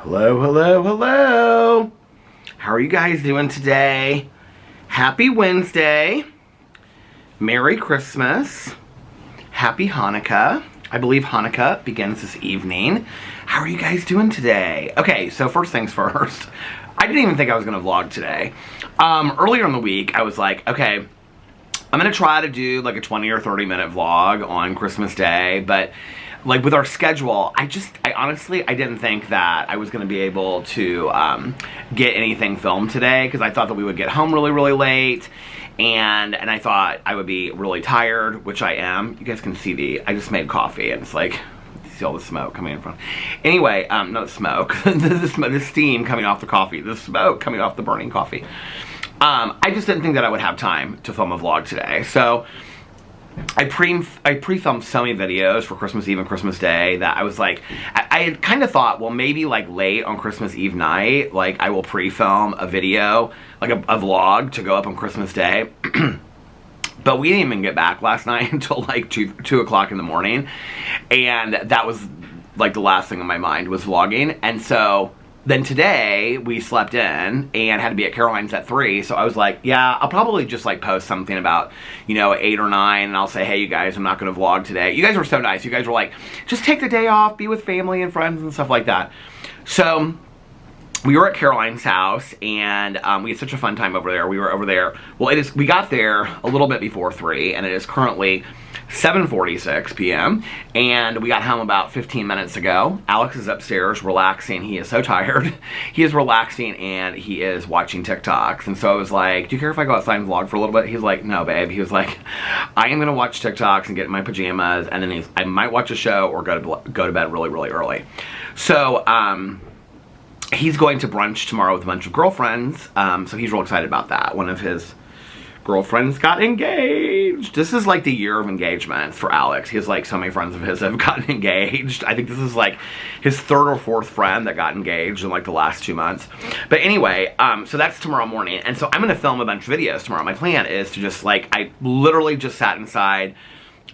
Hello, hello, hello. How are you guys doing today? Happy Wednesday. Merry Christmas. Happy Hanukkah. I believe Hanukkah begins this evening. How are you guys doing today? Okay, so first things first. I didn't even think I was going to vlog today. Earlier in the week, I was like, okay, I'm going to try to do like a 20 or 30 minute vlog on Christmas Day, but like with our schedule, I honestly didn't think that I was going to be able to get anything filmed today, because I thought that we would get home really, really late, and I thought I would be really tired, which I am. You guys can see I just made coffee, and it's like, see all the smoke coming in front. Anyway, not smoke, the steam coming off the coffee, the smoke coming off the burning coffee. I just didn't think that I would have time to film a vlog today, so I pre-filmed so many videos for Christmas Eve and Christmas Day that I was like, I had kind of thought, well, maybe like late on Christmas Eve night, like I will pre-film a video, like a vlog to go up on Christmas Day. But we didn't even get back last night until like 2 o'clock in the morning. And that was like the last thing on my mind was vlogging. And so then today we slept in and had to be at Caroline's at 3, so I was like, yeah, I'll probably just like post something about, 8 or 9, and I'll say, hey, you guys, I'm not going to vlog today. You guys were so nice. You guys were like, just take the day off, be with family and friends and stuff like that. So we were at Caroline's house, and we had such a fun time over there. We were over there, well, we got there a little bit before 3, and it is currently 7:46 p.m. and we got home about 15 minutes ago. Alex is upstairs relaxing. He is so tired. He is relaxing and he is watching TikToks. And so I was like, do you care if I go outside and vlog for a little bit? He's like, no, babe. He was like, I am going to watch TikToks and get in my pajamas, and then I might watch a show or go to bed really, really early. So, he's going to brunch tomorrow with a bunch of girlfriends, so he's real excited about that. One of his girlfriends got engaged. This is like the year of engagement for Alex. He has like so many friends of his that have gotten engaged. I think this is like his 3rd or 4th friend that got engaged in like the last 2 months. But anyway, so that's tomorrow morning. And so I'm going to film a bunch of videos tomorrow. My plan is to just like, I literally just sat inside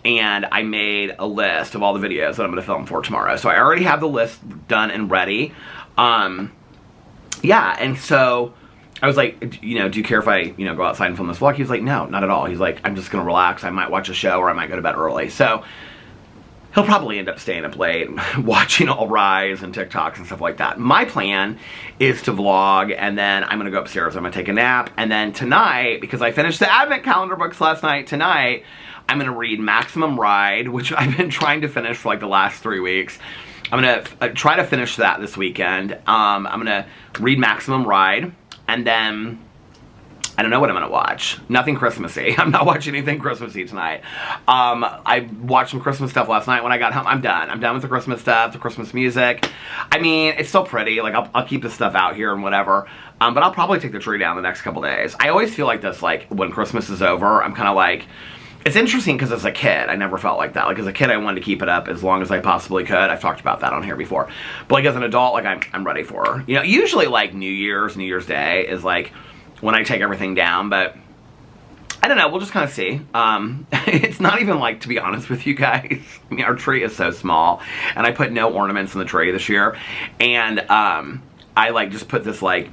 and I made a list of all the videos that I'm going to film for tomorrow. So I already have the list done and ready. Yeah, and so I was like, do you care if I, go outside and film this vlog? He was like, no, not at all. He's like, I'm just going to relax. I might watch a show or I might go to bed early. So he'll probably end up staying up late watching All Rise and TikToks and stuff like that. My plan is to vlog, and then I'm going to go upstairs. I'm going to take a nap. And then tonight, because I finished the Advent calendar books last night, tonight I'm going to read Maximum Ride, which I've been trying to finish for like the last 3 weeks. I'm going to try to finish that this weekend. I'm going to read Maximum Ride. And then, I don't know what I'm going to watch. Nothing Christmassy. I'm not watching anything Christmassy tonight. I watched some Christmas stuff last night when I got home. I'm done. I'm done with the Christmas stuff, the Christmas music. I mean, it's still pretty. Like, I'll keep this stuff out here and whatever. But I'll probably take the tree down the next couple days. I always feel like this, like, when Christmas is over, I'm kind of like, it's interesting because as a kid, I never felt like that. Like, as a kid, I wanted to keep it up as long as I possibly could. I've talked about that on here before. But, like, as an adult, like, I'm ready for her. Usually, like, New Year's Day is, like, when I take everything down. But, I don't know. We'll just kind of see. It's not even, like, to be honest with you guys, I mean, our tree is so small. And I put no ornaments in the tree this year. And, I, like, just put this, like,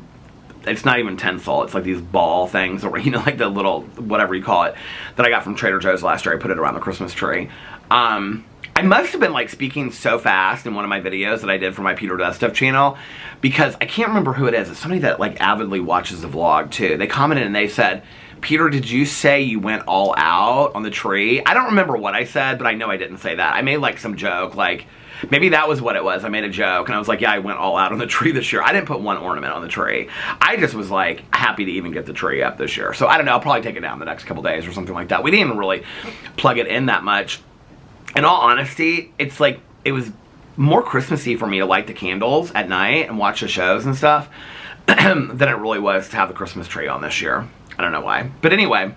it's not even tinsel, it's like these ball things, or like the little, whatever you call it, that I got from Trader Joe's last year. I put it around the Christmas tree. I must have been like speaking so fast in one of my videos that I did for my Peter Does Stuff channel, because I can't remember who it is. It's somebody that like avidly watches the vlog too. They commented and they said, Peter, did you say you went all out on the tree? I don't remember what I said, but I know I didn't say that. I made like some joke, like, maybe that was what it was. I made a joke, and I was like, yeah, I went all out on the tree this year. I didn't put one ornament on the tree. I just was, like, happy to even get the tree up this year. So, I don't know. I'll probably take it down the next couple days or something like that. We didn't even really plug it in that much. In all honesty, it's like, it was more Christmassy for me to light the candles at night and watch the shows and stuff than it really was to have the Christmas tree on this year. I don't know why. But anyway,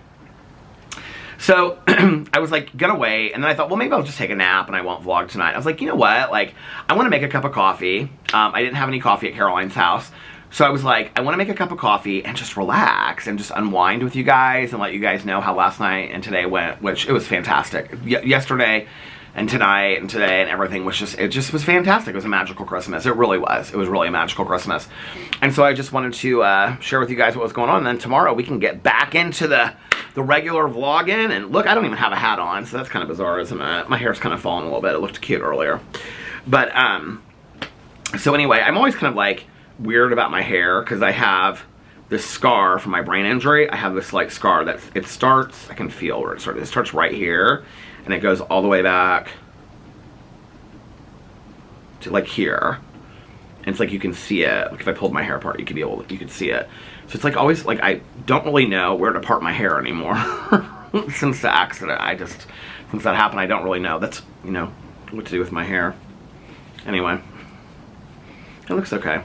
so I was like, gonna wait, and then I thought, well, maybe I'll just take a nap and I won't vlog tonight. I was like, you know what, like, I want to make a cup of coffee. I didn't have any coffee at Caroline's house, so I was like, I want to make a cup of coffee and just relax and just unwind with you guys and let you guys know how last night and today went, which it was fantastic. Yesterday, and tonight and today and everything was just, it just was fantastic. It was a magical Christmas. It really was. It was really a magical Christmas. And so I just wanted to share with you guys what was going on. And then tomorrow we can get back into the regular vlogging. And look, I don't even have a hat on, so that's kind of bizarre, isn't it? My hair's kind of falling a little bit. It looked cute earlier. But, so anyway, I'm always kind of like weird about my hair because I have this scar from my brain injury. I have this like scar that it starts, I can feel where it starts. It starts right here and it goes all the way back to like here. And it's like you can see it. Like if I pulled my hair apart, you could see it. So it's like always like I don't really know where to part my hair anymore. Since the accident, since that happened, I don't really know. That's, you know, what to do with my hair. Anyway, it looks okay.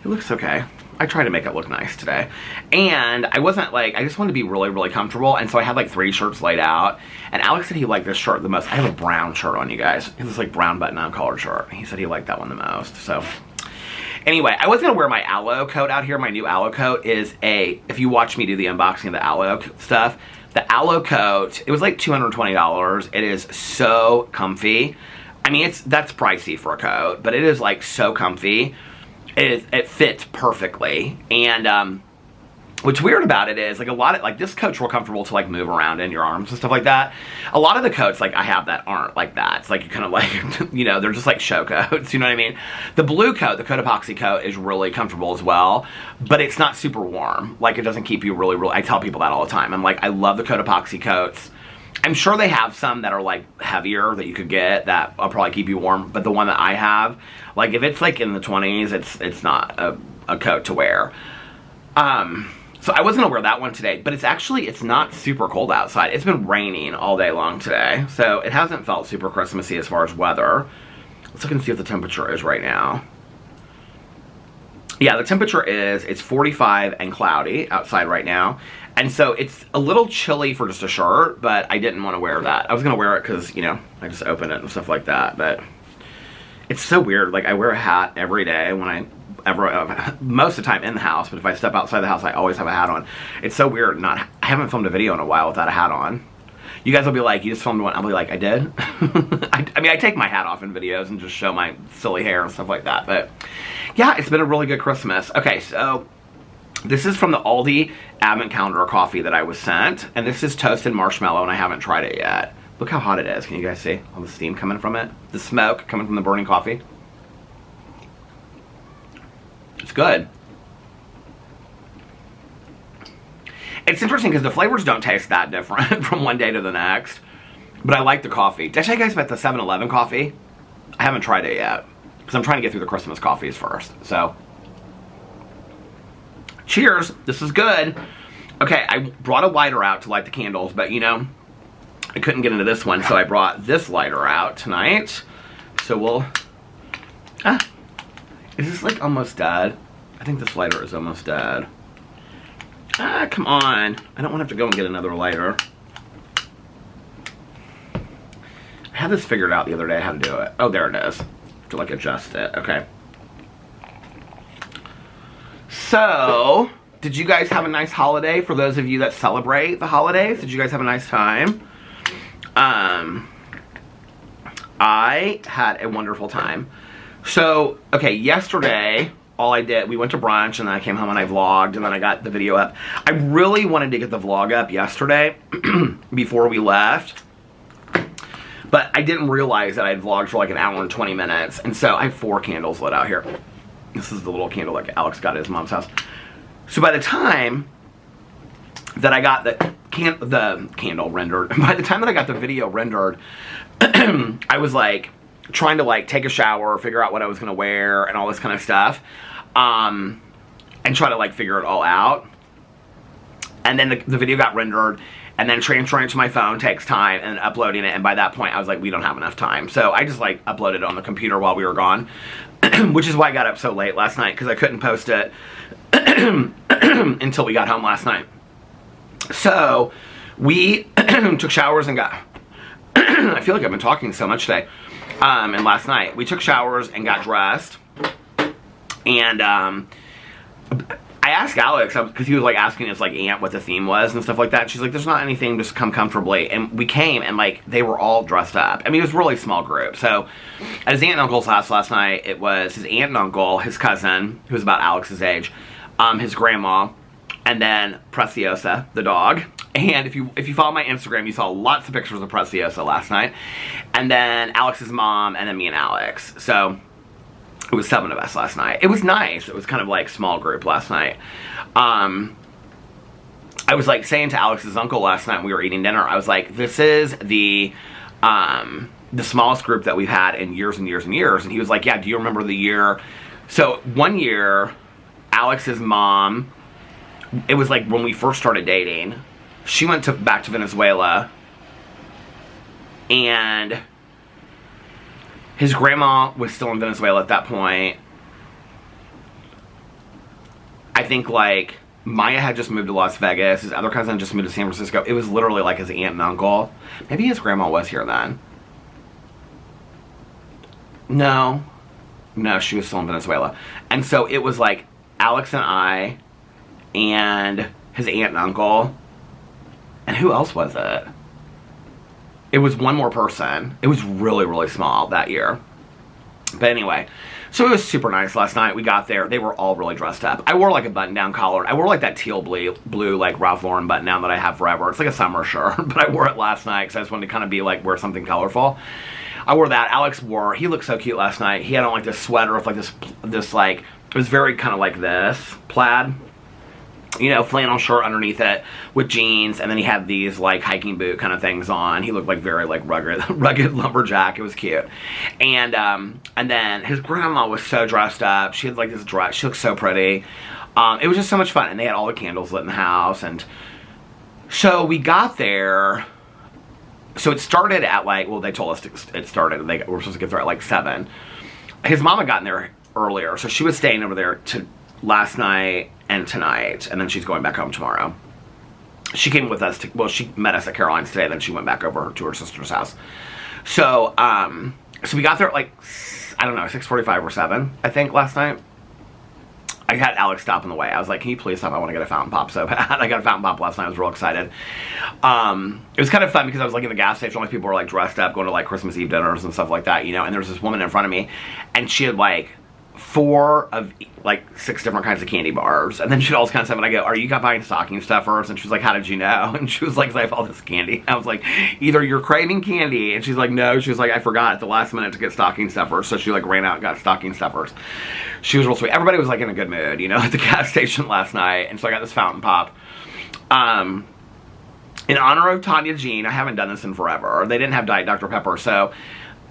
It looks okay. I tried to make it look nice today. And I wasn't like, I just wanted to be really, really comfortable. And so I had like 3 shirts laid out. And Alex said he liked this shirt the most. I have a brown shirt on, you guys. It's this like brown button-down collared shirt. He said he liked that one the most. So anyway, I was going to wear my aloe coat out here. My new aloe coat is if you watch me do the unboxing of the aloe stuff, the aloe coat, it was like $220. It is so comfy. I mean, that's pricey for a coat, but it is like so comfy. It fits perfectly. And what's weird about it is like a lot of like this coat's real comfortable to like move around in your arms and stuff like that. A lot of the coats like I have that aren't like that. It's like you kind of like, you know, they're just like show coats, you know what I mean? The blue coat, the coat epoxy coat, is really comfortable as well, but it's not super warm. Like it doesn't keep you really, I tell people that all the time. I'm like, I love the coat epoxy coats. I'm sure they have some that are like heavier that you could get that will probably keep you warm, but the one that I have, like if it's like in the 20s, it's not a coat to wear. So I wasn't gonna wear that one today, but it's not super cold outside. It's been raining all day long today, so it hasn't felt super Christmassy as far as weather. Let's look and see what the temperature is right now. Yeah, the temperature it's 45 and cloudy outside right now. And so it's a little chilly for just a shirt, but I didn't want to wear that. I was going to wear it because, you know, I just open it and stuff like that. But it's so weird. Like, I wear a hat every day when most of the time in the house. But if I step outside the house, I always have a hat on. It's so weird. I haven't filmed a video in a while without a hat on. You guys will be like, you just filmed one. I'll be like, I did? I mean, I take my hat off in videos and just show my silly hair and stuff like that. But yeah, it's been a really good Christmas. Okay, so this is from the Aldi Advent Calendar coffee that I was sent. And this is toasted marshmallow, and I haven't tried it yet. Look how hot it is. Can you guys see all the steam coming from it? The smoke coming from the burning coffee. It's good. It's interesting because the flavors don't taste that different from one day to the next. But I like the coffee. Did I tell you guys about the 7-Eleven coffee? I haven't tried it yet. Because I'm trying to get through the Christmas coffees first. So, cheers. This is good. Okay, I brought a lighter out to light the candles. But, you know, I couldn't get into this one. So I brought this lighter out tonight. So we'll... is this like almost dead? I think this lighter is almost dead. Come on. I don't want to have to go and get another lighter. I had this figured out the other day how to do it. Oh, there it is. To like adjust it. Okay. So, did you guys have a nice holiday? For those of you that celebrate the holidays, did you guys have a nice time? I had a wonderful time. So, okay, yesterday, we went to brunch, and then I came home and I vlogged, and then I got the video up. I really wanted to get the vlog up yesterday before we left, but I didn't realize that I'd vlogged for like an hour and 20 minutes, and so I have 4 candles lit out here. This is the little candle like Alex got at his mom's house. So by the time that I got the candle rendered, by the time that I got the video rendered, I was like, trying to like take a shower, figure out what I was gonna wear and all this kind of stuff, and try to like figure it all out. And then the video got rendered, and then transferring it to my phone takes time, and uploading it, and by that point I was like, we don't have enough time. So I just like uploaded it on the computer while we were gone, which is why I got up so late last night, because I couldn't post it until we got home last night. So we took showers and got I feel like I've been talking so much today. And last night we took showers and got dressed, and I I asked Alex, because he was like asking his like aunt what the theme was and stuff like that. And she's like, there's not anything, just come comfortably. And we came and like they were all dressed up. I mean, it was a really small group. So at his aunt and uncle's house last night, it was his aunt and uncle, his cousin, who was about Alex's age, his grandma, and then Preciosa, the dog. And if you follow my Instagram, you saw lots of pictures of Preciosa last night. And then Alex's mom, and then me and Alex. So it was 7 of us last night. It was nice. It was kind of like small group last night. I was like saying to Alex's uncle last night when we were eating dinner, I was like, this is the smallest group that we've had in years and years and years. And he was like, yeah, do you remember the year? So one year, Alex's mom, it was like when we first started dating, she went back to Venezuela, and his grandma was still in Venezuela at that point. I think like Maya had just moved to Las Vegas. His other cousin just moved to San Francisco. It was literally like his aunt and uncle. Maybe his grandma was here then. No, she was still in Venezuela. And so it was like Alex and I and his aunt and uncle. And who else was it? It was one more person. It was really, really small that year. But anyway, so it was super nice last night. We got there. They were all really dressed up. I wore like a button-down collar. I wore like that teal blue like Ralph Lauren button-down that I have forever. It's like a summer shirt, but I wore it last night because I just wanted to kind of be like, wear something colorful. I wore that. Alex he looked so cute last night. He had on like this sweater with like this like, it was very kind of like this, plaid. You know, flannel shirt underneath it with jeans, and then he had these like hiking boot kind of things on. He looked like very like rugged lumberjack. It was cute. And then his grandma was so dressed up. She had like this dress. She looked so pretty. It was just so much fun, and they had all the candles lit in the house. And so we got there. So it started at like, well, they told us it started. We were supposed to get there at like 7. His mom had gotten there earlier, so she was staying over there last night and tonight, and then she's going back home tomorrow. She came with us she met us at Caroline's today, then she went back over to her sister's house. So, so we got there at like, I don't know, 6:45 or 7, I think, last night. I had Alex stop on the way. I was like, can you please stop? I want to get a fountain pop so bad. I got a fountain pop last night. I was real excited. It was kind of fun because I was like in the gas station. All these people were like dressed up, going to like Christmas Eve dinners and stuff like that, you know, and there was this woman in front of me, and she had like 4 of like 6 different kinds of candy bars. And then she'd always kind of say, when I go, are you buying stocking stuffers? And she was like, how did you know? And she was like, 'cause I have all this candy. I was like, either you're craving candy. And she's like, no. She was like, I forgot at the last minute to get stocking stuffers. So she like ran out and got stocking stuffers. She was real sweet. Everybody was like in a good mood, you know, at the gas station last night. And so I got this fountain pop. In honor of Tanya Jean, I haven't done this in forever. They didn't have Diet Dr. Pepper, so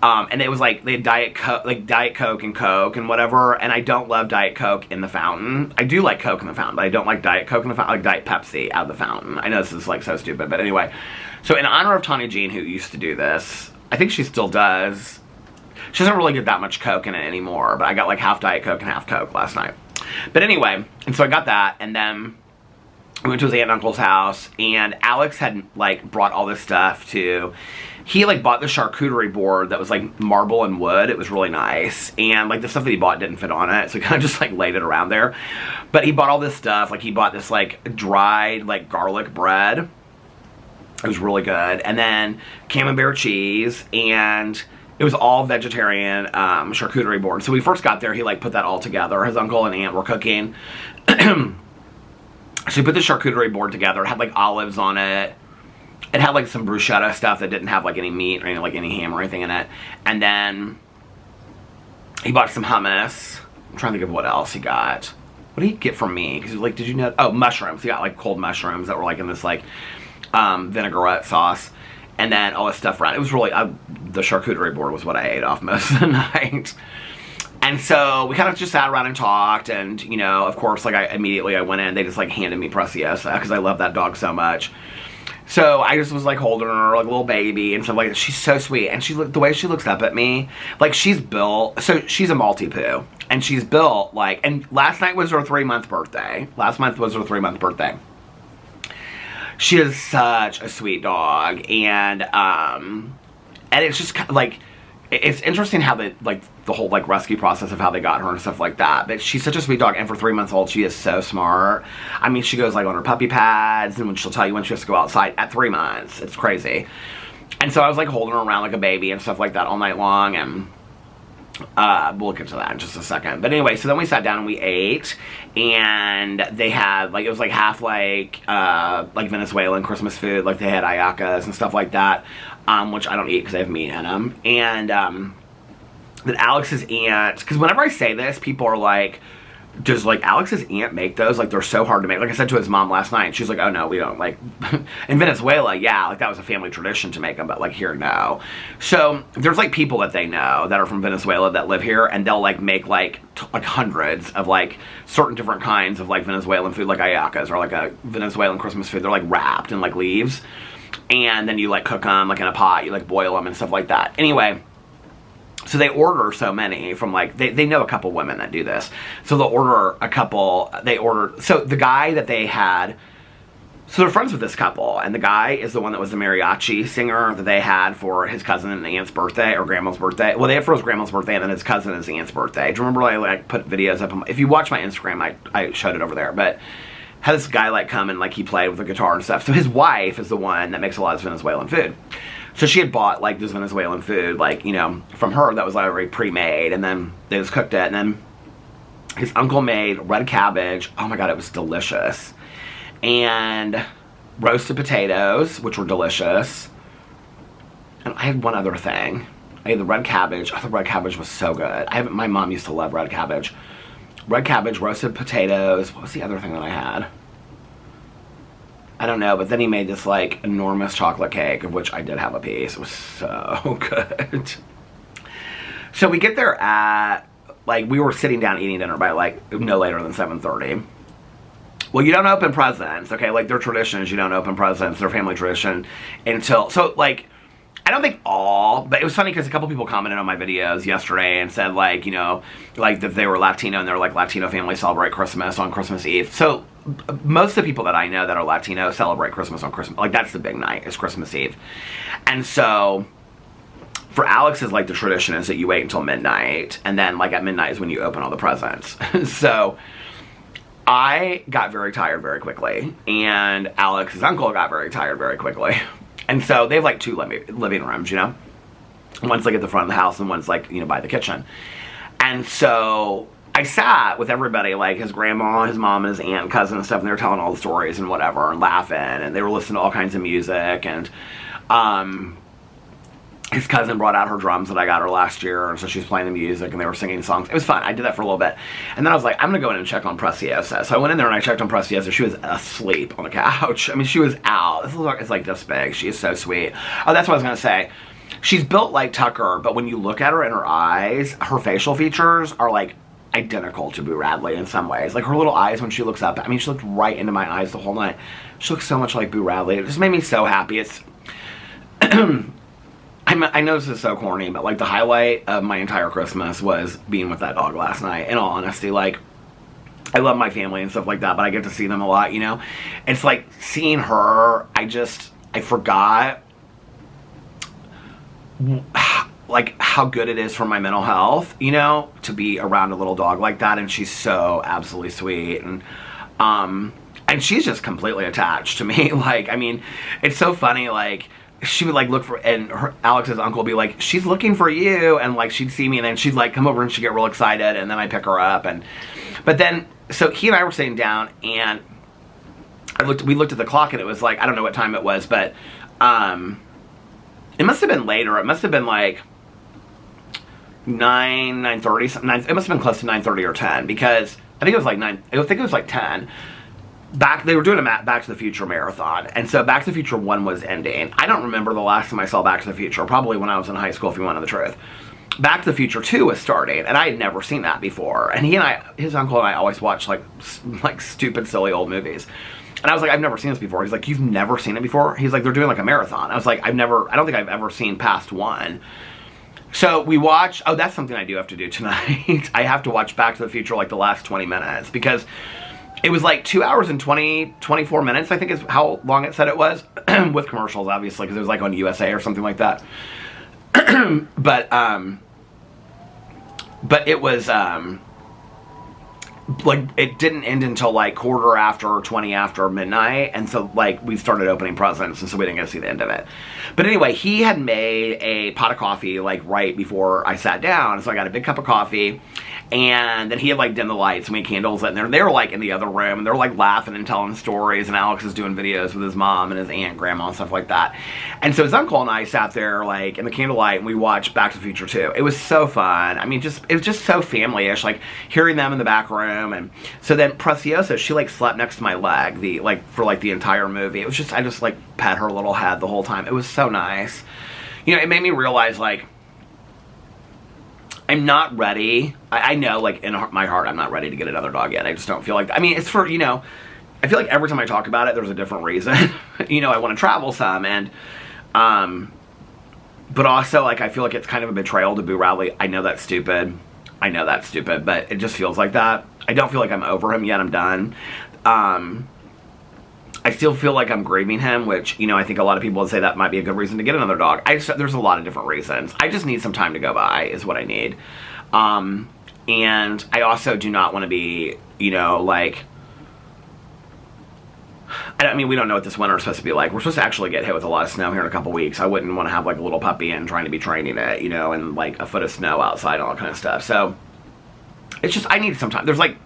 and it was like they had Diet Coke and whatever, and I don't love Diet Coke in the fountain. I do like Coke in the fountain, but I don't like Diet Coke in the fountain. I like Diet Pepsi out of the fountain. I know this is like so stupid, but anyway. So in honor of Tanya Jean, who used to do this, I think she still does. She doesn't really get that much Coke in it anymore, but I got like half Diet Coke and half Coke last night. But anyway, and so I got that, and then we went to his aunt and uncle's house, and Alex had like brought all this stuff he like bought the charcuterie board that was like marble and wood. It was really nice, and like the stuff that he bought didn't fit on it, so he kind of just like laid it around there. But he bought all this stuff. Like he bought this like dried like garlic bread. It was really good. And then camembert cheese, and it was all vegetarian charcuterie board. So when we first got there, he like put that all together. His uncle and aunt were cooking. So he put the charcuterie board together. It had like olives on it. It had like some bruschetta stuff that didn't have like any meat or any like any ham or anything in it. And then he bought some hummus. I'm trying to think of what else he got. What did he get from me? Because like, did you know? Oh, mushrooms. He got like cold mushrooms that were like in this like vinaigrette sauce. And then all this stuff around. It was really, the charcuterie board was what I ate off most of the night. And so we kind of just sat around and talked, and, you know, of course, like, I went in, they just, like, handed me Preciosa, because I love that dog so much. So I just was, like, holding her like a little baby and stuff like that. She's so sweet, and the way she looks up at me, like, she's built, so she's a Maltipoo, and she's built, like, and last night was her 3-month birthday. Last month was her 3-month birthday. She is such a sweet dog, and it's just, like, it's interesting how the whole like rescue process of how they got her and stuff like that. But she's such a sweet dog, and for 3 months old, she is so smart. I mean, she goes like on her puppy pads, and when she'll tell you when she has to go outside at 3 months. It's crazy. And so I was like holding her around like a baby and stuff like that all night long, and we'll get to that in just a second. But anyway, so then we sat down and we ate, and they had like, it was like half like Venezuelan Christmas food, like they had ayacas and stuff like that, which I don't eat because they have meat in them. And that Alex's aunt, because whenever I say this, people are like, does like Alex's aunt make those? Like, they're so hard to make. Like I said to his mom last night, she's like, oh no, we don't. Like in Venezuela, yeah, like that was a family tradition to make them, but like here, no. So there's like people that they know that are from Venezuela that live here, and they'll like make like hundreds of like certain different kinds of like Venezuelan food, like ayacas, or like a Venezuelan Christmas food. They're like wrapped in like leaves, and then you like cook them like in a pot, you like boil them and stuff like that. Anyway, so they order so many from like, they know a couple women that do this. So they'll order a couple, so the guy that they had, so they're friends with this couple, and the guy is the one that was the mariachi singer that they had for his cousin and aunt's birthday, or grandma's birthday. Well, they had for his grandma's birthday, and then his cousin and his aunt's birthday. Do you remember I like put videos up? If you watch my Instagram, I showed it over there, but had this guy like come and like he played with the guitar and stuff. So his wife is the one that makes a lot of Venezuelan food. So she had bought like this Venezuelan food, like, you know, from her that was already pre-made, and then they just cooked it, and then his uncle made red cabbage. Oh my god, it was delicious. And roasted potatoes, which were delicious. And I had one other thing. I had the red cabbage. Oh, the red cabbage was so good. My mom used to love red cabbage. Red cabbage, roasted potatoes. What was the other thing that I had? I don't know, but then he made this like enormous chocolate cake, of which I did have a piece. It was so good. So we get there at, like, we were sitting down eating dinner by like no later than 7:30. Well, you don't open presents, okay? Like, their tradition is you don't open presents, their family tradition, until, so like, I don't think all, but it was funny because a couple people commented on my videos yesterday and said like, you know, like that they were Latino and they're like Latino families celebrate Christmas on Christmas Eve. So most of the people that I know that are Latino celebrate Christmas on Christmas, like that's the big night, is Christmas Eve. And so for Alex, is like the tradition is that you wait until midnight, and then like at midnight is when you open all the presents. So I got very tired very quickly, and Alex's uncle got very tired very quickly. And so they have like two living rooms, you know? One's like at the front of the house, and one's like, you know, by the kitchen. And so I sat with everybody, like his grandma, his mom, and his aunt and cousin and stuff, and they were telling all the stories and whatever, and laughing, and they were listening to all kinds of music, and his cousin brought out her drums that I got her last year, and so she was playing the music, and they were singing songs. It was fun. I did that for a little bit. And then I was like, I'm going to go in and check on Preciosa. So I went in there and I checked on Preciosa. She was asleep on the couch. I mean, she was out. This is like this big. She is so sweet. Oh, that's what I was going to say. She's built like Tucker, but when you look at her in her eyes, her facial features are like identical to Boo Radley in some ways. Like her little eyes when she looks up. I mean, she looked right into my eyes the whole night. She looks so much like Boo Radley. It just made me so happy. It's... I know this is so corny, but like the highlight of my entire Christmas was being with that dog last night, in all honesty. Like, I love my family and stuff like that, but I get to see them a lot, you know? It's like seeing her, I forgot like how good it is for my mental health, you know, to be around a little dog like that. And she's so absolutely sweet, and she's just completely attached to me. Like, I mean, it's so funny, like, she would like look for, and Alex's uncle would be like, she's looking for you, and like she'd see me, and then she'd like come over and she'd get real excited, and then I'd pick her up, but then, so he and I were sitting down, and we looked at the clock, and it was like, I don't know what time it was, but it must have been later. It must have been like 9:30 something. It must have been close to 9:30 or 10, because I think it was like 9. I think it was like 10. They were doing a Back to the Future marathon, and so Back to the Future 1 was ending. I don't remember the last time I saw Back to the Future, probably when I was in high school, if you want to know the truth. Back to the Future 2 was starting, and I had never seen that before. And his uncle and I always watched like stupid, silly old movies. And I was like, I've never seen this before. He's like, you've never seen it before? He's like, they're doing like a marathon. I was like, I don't think I've ever seen past 1. So we watched, oh, that's something I do have to do tonight. I have to watch Back to the Future like the last 20 minutes, because it was like 2 hours and 24 minutes, I think is how long it said it was, with commercials, obviously, because it was like on USA or something like that. But but it was, like, it didn't end until like quarter after or 20 after midnight, and so like we started opening presents, and so we didn't get to see the end of it. But anyway, he had made a pot of coffee like right before I sat down, so I got a big cup of coffee, and then he had like dimmed the lights and we had candles in there. They were like in the other room, and they're like laughing and telling stories, and Alex is doing videos with his mom and his aunt and grandma and stuff like that. And so his uncle and I sat there like in the candlelight, and we watched Back to the Future 2. It was so fun. I mean, it was just so family-ish, like hearing them in the back room. And so then Preciosa, she like slept next to my leg for the entire movie. It was just, I just like pet her little head the whole time. It was so nice. You know, it made me realize like I'm not ready. I know like in my heart I'm not ready to get another dog yet. I just don't feel like, I mean, it's for, you know, I feel like every time I talk about it there's a different reason. You know, I want to travel some, and but also like I feel like it's kind of a betrayal to Boo Radley. I know that's stupid, but it just feels like that. I don't feel like I'm over him yet. I'm done. I still feel like I'm grieving him, which, you know, I think a lot of people would say that might be a good reason to get another dog. There's a lot of different reasons. I just need some time to go by is what I need. And I also do not want to be, you know, like, I mean, we don't know what this winter is supposed to be like. We're supposed to actually get hit with a lot of snow here in a couple weeks. I wouldn't want to have like a little puppy and trying to be training it, you know, and like a foot of snow outside and all that kind of stuff. So it's just, I need some time. There's like,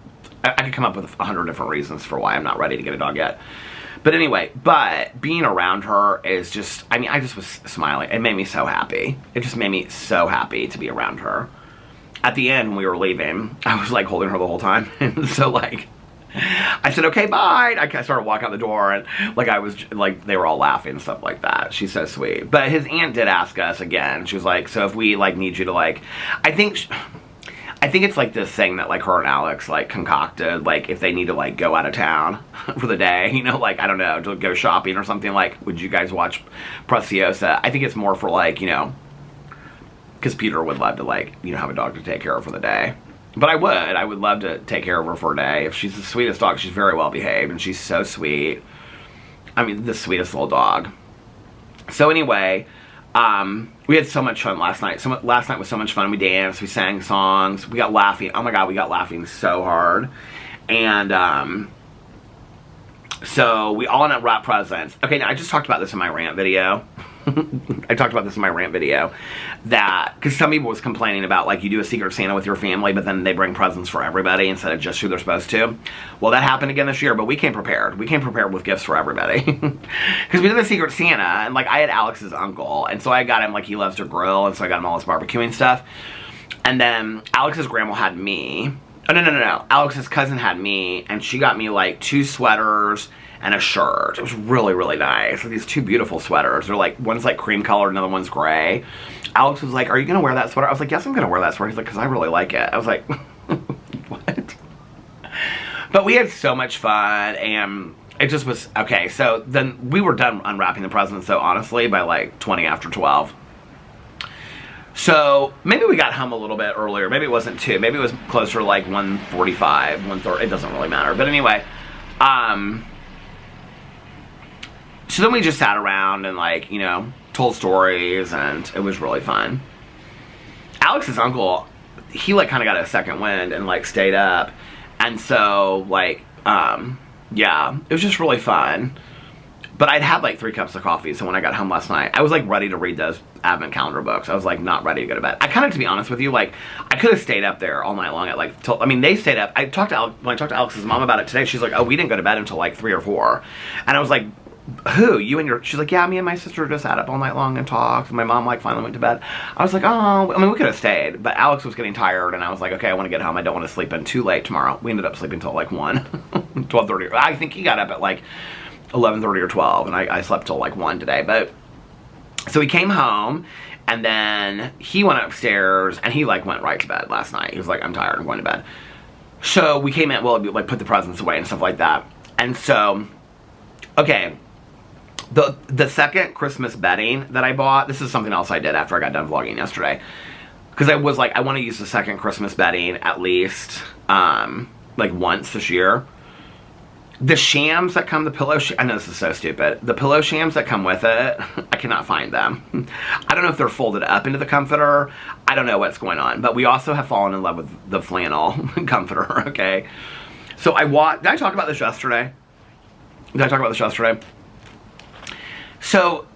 I could come up with 100 different reasons for why I'm not ready to get a dog yet. But anyway, but being around her is just, I mean, I just was smiling. It made me so happy. It just made me so happy to be around her. At the end, when we were leaving, I was like holding her the whole time. And so like, I said, okay, bye. I started walking out the door, and like I was like, they were all laughing and stuff like that. She's so sweet. But his aunt did ask us again. She was like, so if we like need you to like, I think it's like this thing that like her and Alex like concocted, like if they need to like go out of town for the day, you know, like I don't know, to go shopping or something, like would you guys watch Preciosa? I think it's more for like, you know, because Peter would love to like, you know, have a dog to take care of for the day. But I would love to take care of her for a day. If she's the sweetest dog, she's very well behaved, and she's so sweet. I mean, the sweetest little dog. So anyway, we had so much fun last night. Last night was so much fun. We danced, we sang songs, we got laughing. Oh my God, we got laughing so hard. And so we all ended up wrap presents. Okay, now I just talked about this in my rant video. That, because some people was complaining about, like, you do a Secret Santa with your family, but then they bring presents for everybody instead of just who they're supposed to. Well, that happened again this year, but we came prepared. We came prepared with gifts for everybody. Because we did a Secret Santa, and, like, I had Alex's uncle, and so I got him, like, he loves to grill, and so I got him all his barbecuing stuff. And then Alex's grandma had me. Oh, no. Alex's cousin had me, and she got me, like, 2 sweaters and a shirt. It was really, really nice. These 2 beautiful sweaters. They're like, one's like cream colored, another one's gray. Alex was like, are you gonna wear that sweater? I was like, yes, I'm gonna wear that sweater. He's like, because I really like it. I was like, what? But we had so much fun, and it just was, okay, so then we were done unwrapping the presents, though, honestly, by like 20 after 12. So maybe we got home a little bit earlier. Maybe it wasn't 2. Maybe it was closer to like 1:45, 1:30. It doesn't really matter. But anyway, so then we just sat around and, like, you know, told stories, and it was really fun. Alex's uncle, he, like, kind of got a second wind and, like, stayed up. And so, like, yeah, it was just really fun. But I'd had, like, 3 cups of coffee, so when I got home last night, I was, like, ready to read those advent calendar books. I was, like, not ready to go to bed. I kind of, to be honest with you, like, I could have stayed up there all night long at, like, till, I mean, they stayed up. When I talked to Alex's mom about it today, she's like, oh, we didn't go to bed until, like, 3 or 4. And I was like, who? You and your... She's like, yeah, me and my sister just sat up all night long and talked. And my mom, like, finally went to bed. I was like, oh, I mean, we could have stayed. But Alex was getting tired, and I was like, okay, I want to get home. I don't want to sleep in too late tomorrow. We ended up sleeping until, like, 1. 12:30. I think he got up at, like, 11:30 or 12, and I slept till, like, 1 today. But, so he came home, and then he went upstairs, and he, like, went right to bed last night. He was like, I'm tired, I'm going to bed. So we came in, well, like, put the presents away and stuff like that. And so, okay... The second Christmas bedding that I bought, this is something else I did after I got done vlogging yesterday. Because I was like, I want to use the second Christmas bedding at least, like once this year. The shams that come, I know this is so stupid. The pillow shams that come with it, I cannot find them. I don't know if they're folded up into the comforter. I don't know what's going on. But we also have fallen in love with the flannel comforter, okay? So did I talk about this yesterday? So,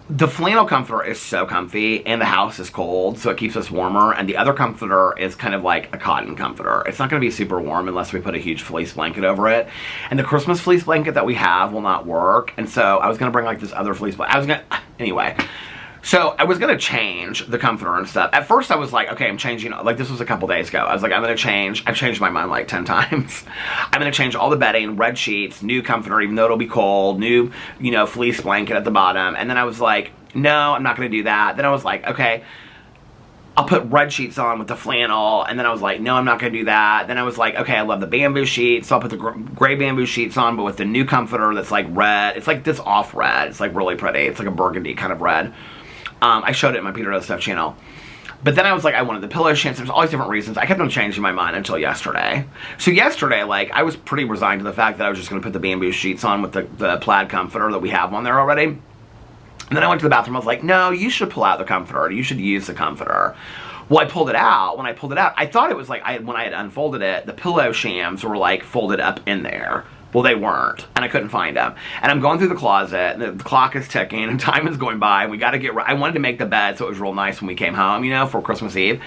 the flannel comforter is so comfy, and the house is cold, so it keeps us warmer, and the other comforter is kind of like a cotton comforter. It's not going to be super warm unless we put a huge fleece blanket over it, and the Christmas fleece blanket that we have will not work, and so I was going to bring like this other fleece blanket. Anyway. So, I was going to change the comforter and stuff. At first, I was like, okay, I'm changing, like this was a couple days ago. I was like, I've changed my mind like 10 times. I'm going to change all the bedding, red sheets, new comforter, even though it'll be cold, new, fleece blanket at the bottom. And then I was like, no, I'm not going to do that. Then I was like, okay, I'll put red sheets on with the flannel. And then I was like, no, I'm not going to do that. Then I was like, okay, I love the bamboo sheets. So I'll put the gray bamboo sheets on, but with the new comforter that's like red. It's like this off red. It's like really pretty. It's like a burgundy kind of red. I showed it in my Peter Does Stuff channel. But then I was like, I wanted the pillow shams. There's all these different reasons. I kept on changing my mind until yesterday. So yesterday, like, I was pretty resigned to the fact that I was just going to put the bamboo sheets on with the plaid comforter that we have on there already. And then I went to the bathroom. I was like, no, you should pull out the comforter. You should use the comforter. Well, I pulled it out. When I pulled it out, I thought it was like, when I had unfolded it, the pillow shams were like folded up in there. Well, they weren't, and I couldn't find them. And I'm going through the closet, and the clock is ticking, and time is going by, and we got to get ready. I wanted to make the bed so it was real nice when we came home, for Christmas Eve.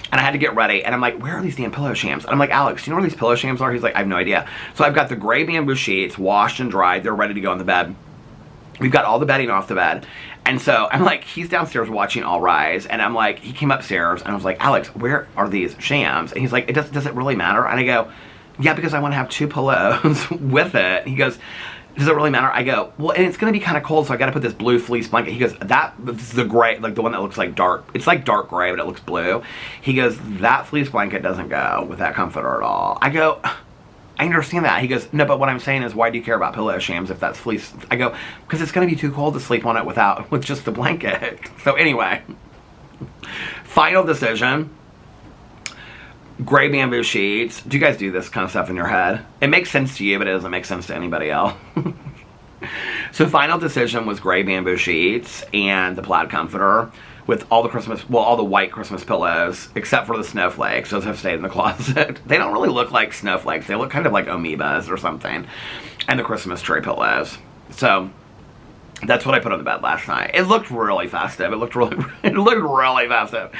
And I had to get ready, and I'm like, where are these damn pillow shams? And I'm like, Alex, do you know where these pillow shams are? He's like, I have no idea. So I've got the gray bamboo sheets washed and dried. They're ready to go on the bed. We've got all the bedding off the bed. And so I'm like, he's downstairs watching All Rise, and I'm like, he came upstairs, and I was like, Alex, where are these shams? And he's like, does it really matter? And I go, yeah, because I want to have 2 pillows with it. He goes, does it really matter? I go, well, and it's going to be kind of cold, so I got to put this blue fleece blanket. He goes, that's the gray, like the one that looks like dark. It's like dark gray, but it looks blue. He goes, that fleece blanket doesn't go with that comforter at all. I go, I understand that. He goes, no, but what I'm saying is, why do you care about pillow shams if that's fleece? I go, because it's going to be too cold to sleep on it with just the blanket. So anyway, final decision. Gray bamboo sheets. Do you guys do this kind of stuff in your head? It makes sense to you, but it doesn't make sense to anybody else. So final decision was gray bamboo sheets and the plaid comforter with all the white Christmas pillows, except for the snowflakes. Those have stayed in the closet. They don't really look like snowflakes. They look kind of like amoebas or something. And the Christmas tree pillows. So that's what I put on the bed last night. It looked really festive. It looked really festive.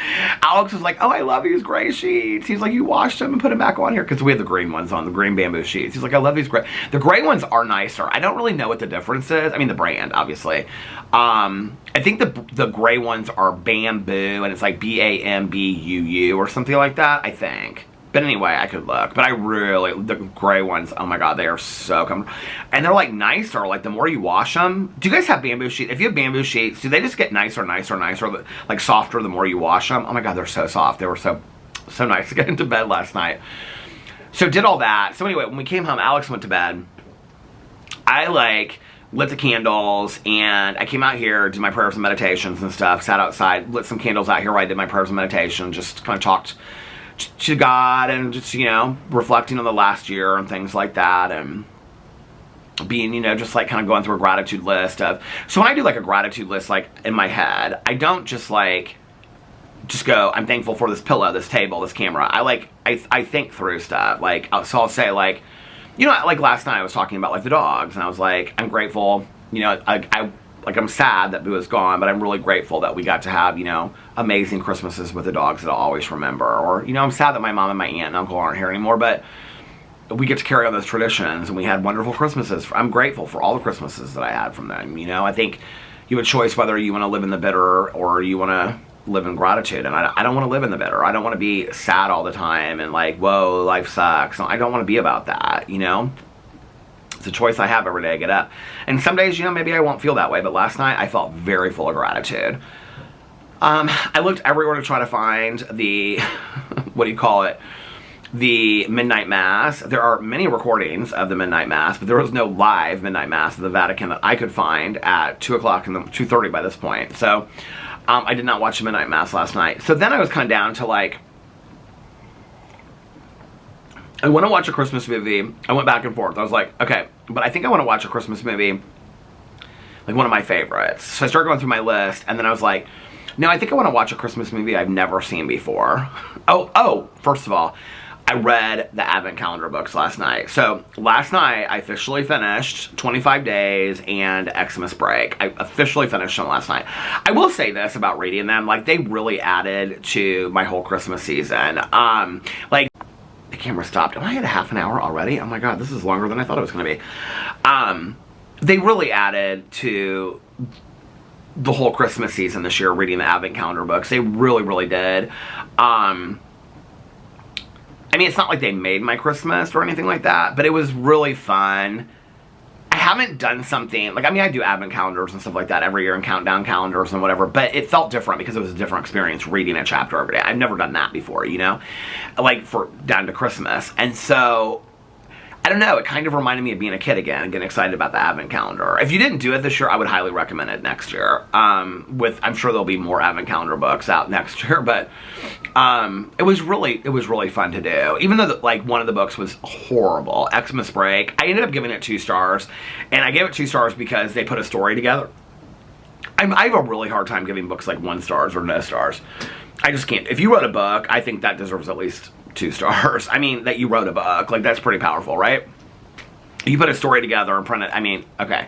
Alex was like, oh, I love these gray sheets. He's like, you washed them and put them back on here. Because we have the green ones on, the green bamboo sheets. He's like, I love these gray. The gray ones are nicer. I don't really know what the difference is. I mean, the brand, obviously. I think the gray ones are Bamboo, and it's like BAMBUU or something like that, I think. But anyway, I could look. But the gray ones, oh my god, they are so comfortable. And they're like nicer, like the more you wash them. Do you guys have bamboo sheets? If you have bamboo sheets, do they just get nicer, like softer the more you wash them? Oh my god, they're so soft. They were so nice to get into bed last night. So did all that. So anyway, when we came home, Alex went to bed. I lit the candles, and I came out here, did my prayers and meditations and stuff, sat outside, lit some candles out here where I did my prayers and meditation, just kind of talked to God and just, reflecting on the last year and things like that, and being, just like kind of going through a gratitude list of, so when I do like a gratitude list, like in my head, I don't just go, I'm thankful for this pillow, this table, this camera. I think through stuff, so I'll say like last night I was talking about like the dogs, and I was like, I'm grateful, I'm sad that Boo is gone, but I'm really grateful that we got to have, amazing Christmases with the dogs that I'll always remember. Or, I'm sad that my mom and my aunt and uncle aren't here anymore, but we get to carry on those traditions, and we had wonderful Christmases. I'm grateful for all the Christmases that I had from them, I think you have a choice whether you want to live in the bitter or you want to live in gratitude, and I don't want to live in the bitter. I don't want to be sad all the time and like, whoa, life sucks. I don't want to be about that, It's a choice I have every day I get up. And some days, maybe I won't feel that way, but last night I felt very full of gratitude. I looked everywhere to try to find the, the Midnight Mass. There are many recordings of the Midnight Mass, but there was no live Midnight Mass of the Vatican that I could find at 2:30 by this point. So, I did not watch the Midnight Mass last night. So then I was kind of down to I want to watch a Christmas movie. I went back and forth. I was like, okay, but I think I want to watch a Christmas movie, like one of my favorites. So I started going through my list, and then I was like, no, I think I want to watch a Christmas movie I've never seen before. First of all, I read the Advent Calendar books last night. So last night, I officially finished 25 Days and Xmas Break. I officially finished them last night. I will say this about reading them, like, they really added to my whole Christmas season. Like, the camera stopped. Am I at a half an hour already? Oh my god, this is longer than I thought it was going to be. They really added to the whole Christmas season this year, reading the Advent Calendar books. They really, really did. I mean, it's not like they made my Christmas or anything like that, but it was really fun. I haven't done something, like, I mean, I do Advent calendars and stuff like that every year and countdown calendars and whatever, but it felt different because it was a different experience reading a chapter every day. I've never done that before, you know, like, for down to Christmas. And so, I don't know, it kind of reminded me of being a kid again and getting excited about the Advent calendar. If you didn't do it this year, I would highly recommend it next year. I'm sure there'll be more Advent calendar books out next year, but it was really fun to do. Even though like one of the books was horrible, Xmas Break, I ended up giving it 2 stars, and I gave it 2 stars because they put a story together. I have a really hard time giving books like 1 stars or no stars. I just can't. If you wrote a book, I think that deserves at least 2 stars. I mean, that you wrote a book, like, that's pretty powerful, right? You put a story together and print it, I mean, okay.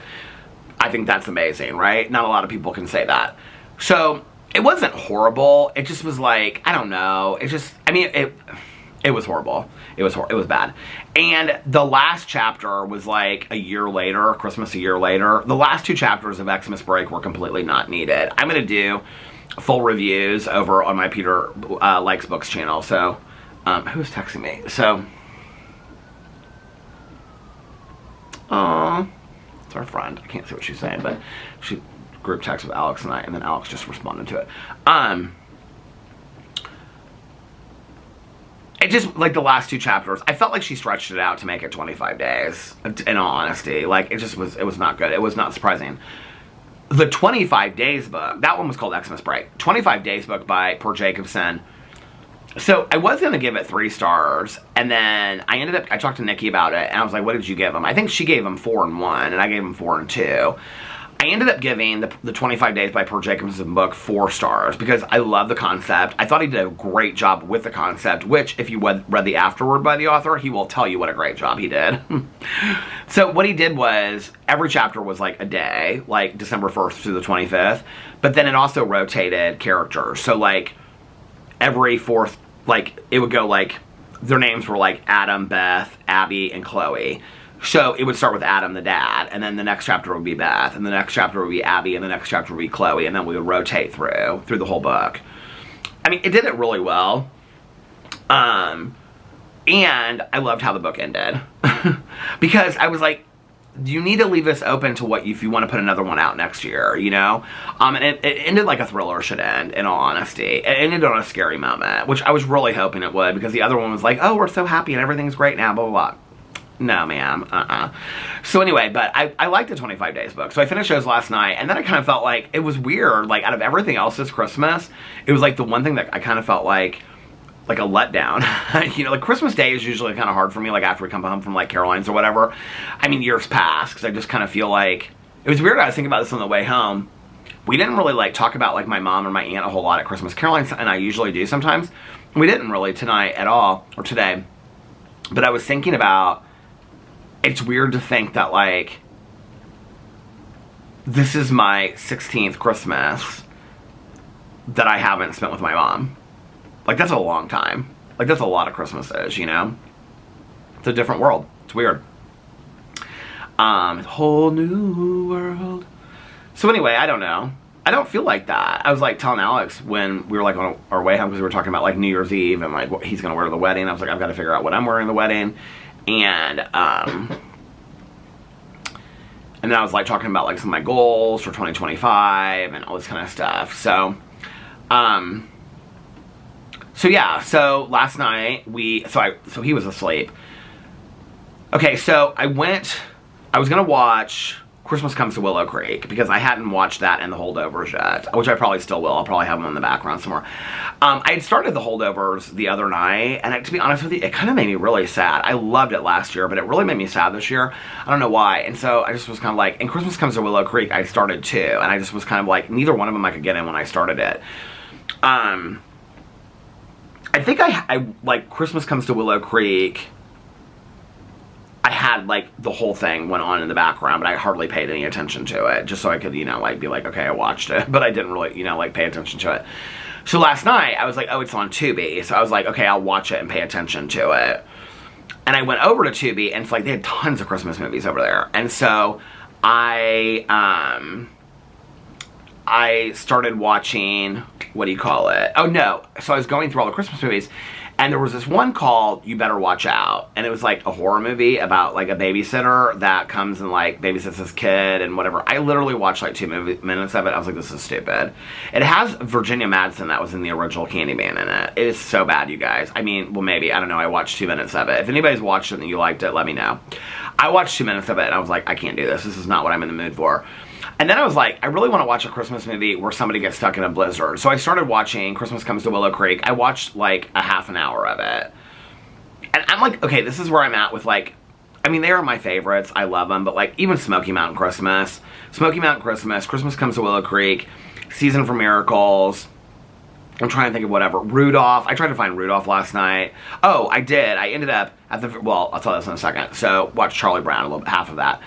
I think that's amazing, right? Not a lot of people can say that. So, it wasn't horrible. It just was like, I don't know. It just, I mean, it was horrible. It was bad. And the last chapter was like a year later, Christmas a year later. The last 2 chapters of Xmas Break were completely not needed. I'm going to do full reviews over on my Peter Likes Books channel, so... who's texting me? So, it's our friend. I can't see what she's saying, but she group text with Alex and I, and then Alex just responded to it. It just, like, the last 2 chapters, I felt like she stretched it out to make it 25 days, in all honesty. Like, it was not good. It was not surprising. The 25 Days book, that one was called Xmas Break. 25 Days book by Per Jacobson. So, I was going to give it 3 stars, and then I talked to Nikki about it, and I was like, what did you give him? I think she gave him 4 and 1, and I gave him 4 and 2. I ended up giving the 25 Days by Per Jacobson book 4 stars, because I love the concept. I thought he did a great job with the concept, which, if you read the afterword by the author, he will tell you what a great job he did. So, what he did was, every chapter was like a day, like December 1st through the 25th, but then it also rotated characters. So, like, every 4th, like, it would go, like, their names were, like, Adam, Beth, Abby, and Chloe. So, it would start with Adam, the dad, and then the next chapter would be Beth, and the next chapter would be Abby, and the next chapter would be Chloe, and then we would rotate through the whole book. I mean, it did it really well. And I loved how the book ended. Because I was like, you need to leave this open to what if you want to put another one out next year, you know? And it ended like a thriller should end, in all honesty. It ended on a scary moment, which I was really hoping it would, because the other one was like, oh, we're so happy and everything's great now, blah, blah, blah. No, ma'am. So anyway, but I liked the 25 Days book. So I finished those last night, and then I kind of felt like it was weird. Like, out of everything else this Christmas, it was like the one thing that I kind of felt like a letdown. You know, like, Christmas Day is usually kind of hard for me, like, after we come home from, like, Caroline's or whatever. I mean, years past, because I just kind of feel like, it was weird. I was thinking about this on the way home. We didn't really, like, talk about, like, my mom or my aunt a whole lot at Christmas. Caroline and I usually do sometimes. We didn't really tonight at all, or today. But I was thinking about, it's weird to think that, like, this is my 16th Christmas that I haven't spent with my mom. Like, that's a long time. Like, that's a lot of Christmases, you know? It's a different world. It's weird. It's a whole new world. So anyway, I don't know. I don't feel like that. I was, like, telling Alex when we were, like, on our way home, because we were talking about, like, New Year's Eve and, like, what he's going to wear to the wedding. I was like, I've got to figure out what I'm wearing to the wedding. And then I was, like, talking about, like, some of my goals for 2025 and all this kind of stuff. So, so yeah, so last night so he was asleep. Okay, so I was gonna watch Christmas Comes to Willow Creek, because I hadn't watched that and The Holdovers yet, which I probably still will. I'll probably have them in the background somewhere. I had started The Holdovers the other night, and to be honest with you, it kind of made me really sad. I loved it last year, but it really made me sad this year. I don't know why. And so I just was kind of like, and Christmas Comes to Willow Creek, I started too, and I just was kind of like, neither one of them I could get in when I started it. I think I like Christmas Comes to Willow Creek. I had, like, the whole thing went on in the background, but I hardly paid any attention to it, just so I could, you know, like, be like, okay, I watched it, but I didn't really, you know, like, pay attention to it. So last night, I was like, oh, it's on Tubi, so I was like, okay, I'll watch it and pay attention to it. And I went over to Tubi, and it's like, they had tons of Christmas movies over there, and so I started watching, what do you call it? Oh, no, so I was going through all the Christmas movies, and there was this one called You Better Watch Out. And it was like a horror movie about like a babysitter that comes and like babysits this kid and whatever. I literally watched like 2 minutes of it. I was like, this is stupid. It has Virginia Madsen that was in the original Candyman in it. It is so bad, you guys. I mean, well, maybe. I don't know. I watched 2 minutes of it. If anybody's watched it and you liked it, let me know. I watched 2 minutes of it and I was like, I can't do this. This is not what I'm in the mood for. And then I was like, I really want to watch a Christmas movie where somebody gets stuck in a blizzard. So I started watching Christmas Comes to Willow Creek. I watched like a half an hour of it. And I'm like, okay, this is where I'm at with like, I mean, they are my favorites. I love them. But like, even Smoky Mountain Christmas, Christmas Comes to Willow Creek, Season for Miracles. I'm trying to think of whatever. Rudolph. I tried to find Rudolph last night. Oh, I did. I ended up at the, well, I'll tell you this in a second. So watched Charlie Brown, a little, half of that.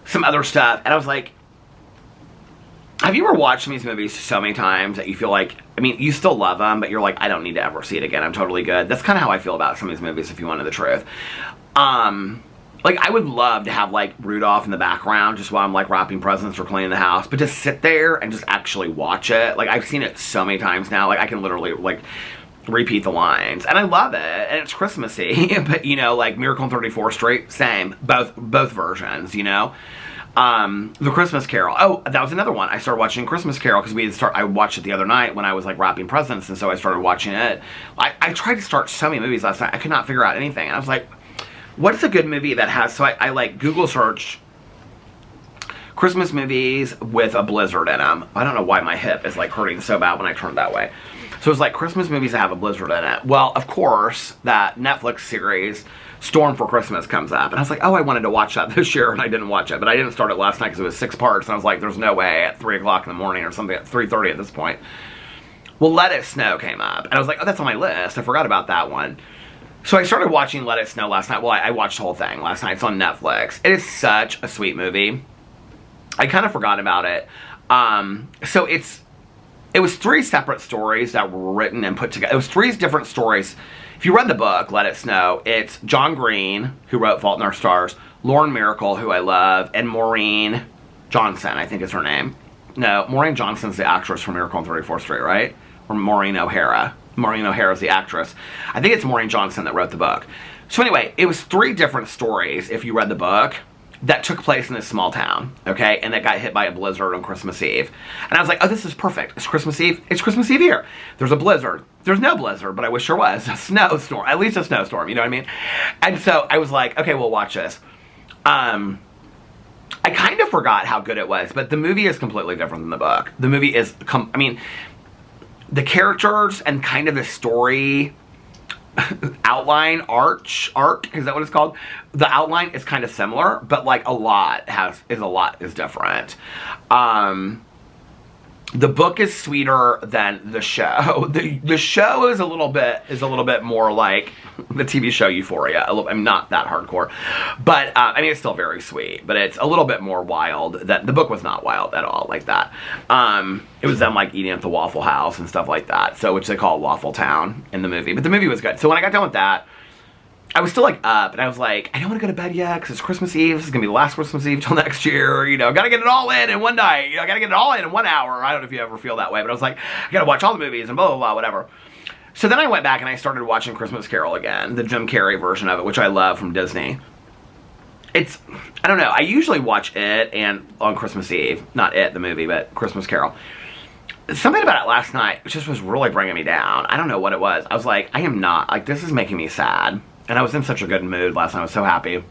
Some other stuff. And I was like, have you ever watched these movies so many times that you feel like, I mean, you still love them, but you're like, I don't need to ever see it again. I'm totally good. That's kind of how I feel about some of these movies, if you wanted the truth. Like, I would love to have, like, Rudolph in the background just while I'm, like, wrapping presents or cleaning the house. But just sit there and just actually watch it. Like, I've seen it so many times now. Like, I can literally, like, repeat the lines. And I love it. And it's Christmassy. But, you know, like, Miracle on 34th Street, same. Both versions, you know? The Christmas Carol. Oh, that was another one. I started watching Christmas Carol because I watched it the other night when I was like wrapping presents, and so I started watching it. I tried to start so many movies last night. I could not figure out anything. And I was like, what's a good movie that has, so I like Google searched Christmas movies with a blizzard in them. I don't know why my hip is like hurting so bad when I turn that way. So it's like Christmas movies that have a blizzard in it. Well, of course, that Netflix series Storm for Christmas comes up. And I was like, oh, I wanted to watch that this year, and I didn't watch it. But I didn't start it last night because it was 6 parts. And I was like, there's no way at 3 o'clock in the morning or something, at 3:30 at this point. Well, Let It Snow came up. And I was like, oh, that's on my list. I forgot about that one. So I started watching Let It Snow last night. Well, I watched the whole thing last night. It's on Netflix. It is such a sweet movie. I kind of forgot about it. So it was 3 separate stories that were written and put together. It was 3 different stories. If you read the book, Let It Snow, it's John Green, who wrote Fault in Our Stars, Lauren Miracle, who I love, and Maureen Johnson, I think is her name. No, Maureen Johnson's the actress from Miracle on 34th Street, right? Or Maureen O'Hara. Maureen O'Hara's the actress. I think it's Maureen Johnson that wrote the book. So anyway, it was 3 different stories, if you read the book, that took place in this small town, okay? And that got hit by a blizzard on Christmas Eve. And I was like, oh, this is perfect. It's Christmas Eve. It's Christmas Eve here. There's a blizzard. There's no blizzard, but I wish there was. A snowstorm. At least a snowstorm, you know what I mean? And so I was like, okay, we'll watch this. I kind of forgot how good it was, but the movie is completely different than the book. The movie is, I mean, the characters and kind of the story outline arc, is that what it's called? The outline is kind of similar, but like a lot is different. The book is sweeter than the show. The show is a little bit more like the TV show Euphoria. I'm not that hardcore, but I mean it's still very sweet, but it's a little bit more wild. That the book was not wild at all like that. It was them like eating at the Waffle House and stuff like that. So which they call Waffle Town in the movie, but the movie was good. So when I got done with that, I was still like up, and I was like, I don't want to go to bed yet because it's Christmas Eve. This is gonna be the last Christmas Eve till next year. You know, gotta get it all in one night. You know, gotta get it all in 1 hour. I don't know if you ever feel that way, but I was like, I gotta watch all the movies and blah blah blah, whatever. So then I went back and I started watching Christmas Carol again, the Jim Carrey version of it, which I love from Disney. It's, I don't know. I usually watch it and on Christmas Eve, not it the movie, but Christmas Carol. Something about it last night just was really bringing me down. I don't know what it was. I was like, I am not, like, this is making me sad. And I was in such a good mood last night. I was so happy.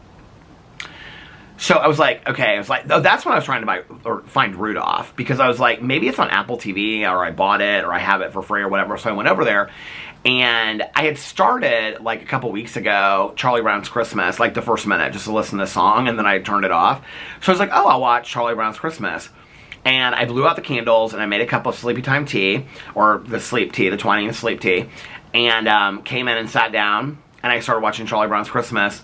So I was like, okay, I was like, oh, that's when I was trying to buy or find Rudolph, because I was like, maybe it's on Apple TV, or I bought it, or I have it for free or whatever. So I went over there, and I had started like a couple weeks ago Charlie Brown's Christmas, like the first minute, just to listen to the song, and then I turned it off. So I was like, oh, I'll watch Charlie Brown's Christmas. And I blew out the candles, and I made a cup of sleepy time tea, or the sleep tea, the Twinings sleep tea, and came in and sat down, and I started watching Charlie Brown's Christmas.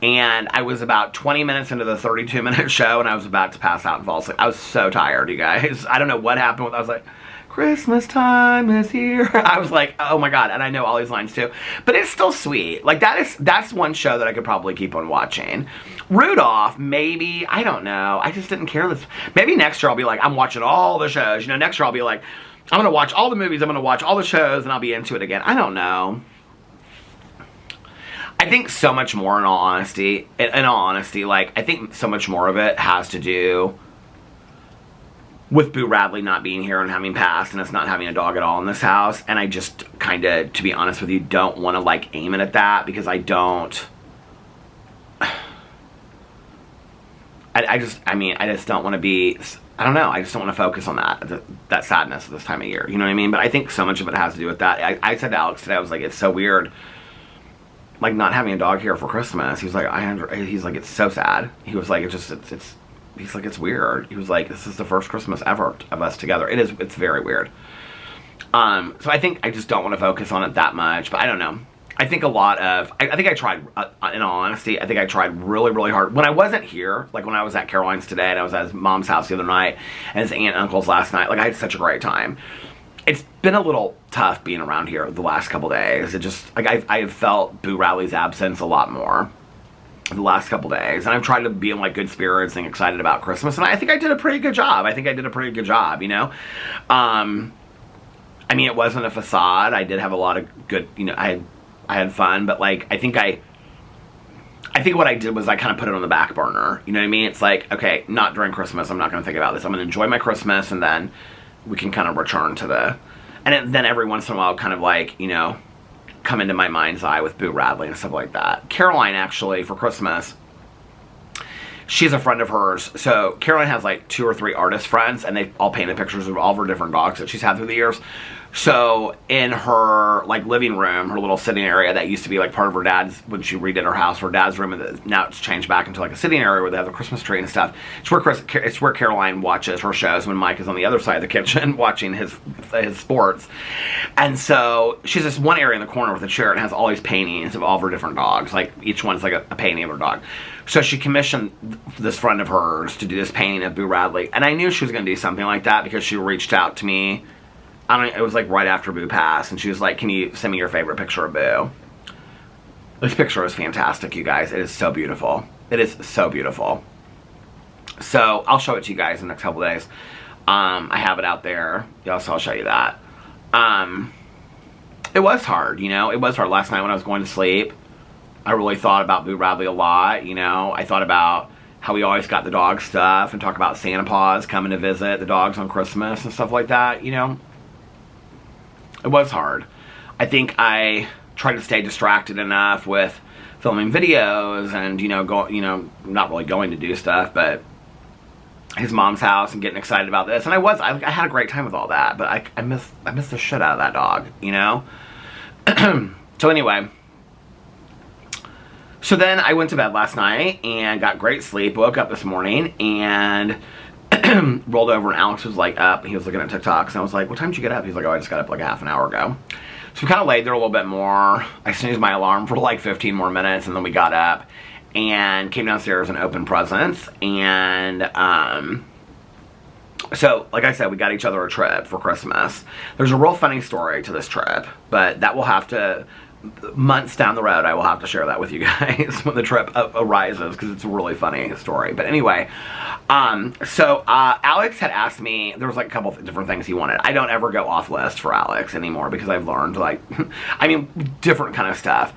And I was about 20 minutes into the 32-minute show, and I was about to pass out and fall asleep. I was so tired, you guys. I don't know what happened. I was like, Christmas time is here. I was like, oh my God. And I know all these lines too. But it's still sweet. Like, that's one show that I could probably keep on watching. Rudolph, maybe. I don't know. I just didn't care. Maybe next year I'll be like, I'm watching all the shows. You know, next year I'll be like, I'm going to watch all the movies. I'm going to watch all the shows, and I'll be into it again. I don't know. I think so much more, in all honesty, like, I think so much more of it has to do with Boo Radley not being here and having passed, and us not having a dog at all in this house. And I just kind of, to be honest with you, don't want to, like, aim it at that, because I don't, I just don't want to be, I don't know, I just don't want to focus on that sadness at this time of year, you know what I mean? But I think so much of it has to do with that. I said to Alex today, I was like, it's so weird, like, not having a dog here for Christmas. He was like, he's like, it's so sad. He was like, he's like, it's weird. He was like, this is the first Christmas ever of us together. It's very weird. So I think I just don't want to focus on it that much, but I don't know. I think I think I tried, in all honesty, I think I tried really, really hard. When I wasn't here, like when I was at Caroline's today, and I was at his mom's house the other night, and his aunt and uncle's last night, like, I had such a great time. It's been a little tough being around here the last couple days. It just, like, I have felt Boo Radley's absence a lot more the last couple days. And I've tried to be in, like, good spirits and excited about Christmas. And I think I did a pretty good job. You know? I mean, it wasn't a facade. I did have a lot of good, you know, I had fun. But, like, I think what I did was I kind of put it on the back burner. You know what I mean? It's like, okay, not during Christmas. I'm not going to think about this. I'm going to enjoy my Christmas, and then we can kind of return to then every once in a while, kind of, like, you know, come into my mind's eye with Boo Radley and stuff like that. Caroline, actually, for Christmas, she's a friend of hers. So Caroline has, like, 2 or 3 artist friends, and they all painted pictures of all of her different dogs that she's had through the years. So in her, like, living room, her little sitting area that used to be, like, part of her dad's, when she redid her house, her dad's room, and now it's changed back into, like, a sitting area where they have the Christmas tree and stuff. It's where Caroline watches her shows when Mike is on the other side of the kitchen watching his sports. And so she's this one area in the corner with a chair, and has all these paintings of all of her different dogs. Like, each one's like a painting of her dog. So she commissioned this friend of hers to do this painting of Boo Radley. And I knew she was going to do something like that, because she reached out to me. It was like right after Boo passed, and she was like, can you send me your favorite picture of Boo? This picture is fantastic, you guys. It is so beautiful. It is so beautiful. So I'll show it to you guys in the next couple days. I have it out there. Yes, I'll show you that. It was hard, you know. It was hard last night when I was going to sleep. I really thought about Boo Radley a lot, you know. I thought about how we always got the dog stuff, and talk about Santa Paws coming to visit the dogs on Christmas and stuff like that, you know. It was hard. I think I tried to stay distracted enough with filming videos and, you know, not really going to do stuff, but his mom's house and getting excited about this. And I had a great time with all that, but I missed the shit out of that dog, you know? So anyway, so then I went to bed last night and got great sleep, woke up this morning, and rolled over, and Alex was like up, he was looking at TikToks, and I was like, what time did you get up? He's like, oh, I just got up like a half an hour ago. So we kind of laid there a little bit more. I snoozed my alarm for like 15 more minutes, and then we got up and came downstairs and opened presents. And so, like I said, we got each other a trip for Christmas. There's a real funny story to this trip, but that will have to, months down the road, I will have to share that with you guys when the trip arises, because it's a really funny story. But anyway, so Alex had asked me, there was like a couple of different things he wanted. I don't ever go off list for Alex anymore, because I've learned, like, I mean, different kind of stuff.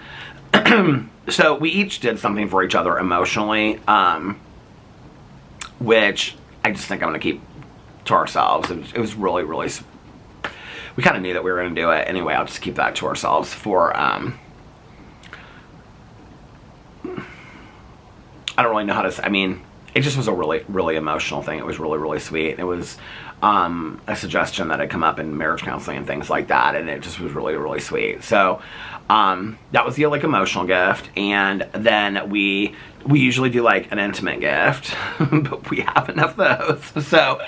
So we each did something for each other emotionally, which I just think I'm going to keep to ourselves. It was really, really, we kind of knew that we were going to do it. Anyway, I'll just keep that to ourselves for, I don't really know how to, I mean, it just was a really, really emotional thing. It was really, really sweet. It was a suggestion that had come up in marriage counseling and things like that, and it just was really, really sweet. So that was the like emotional gift, and then we usually do like an intimate gift, but we have enough of those. So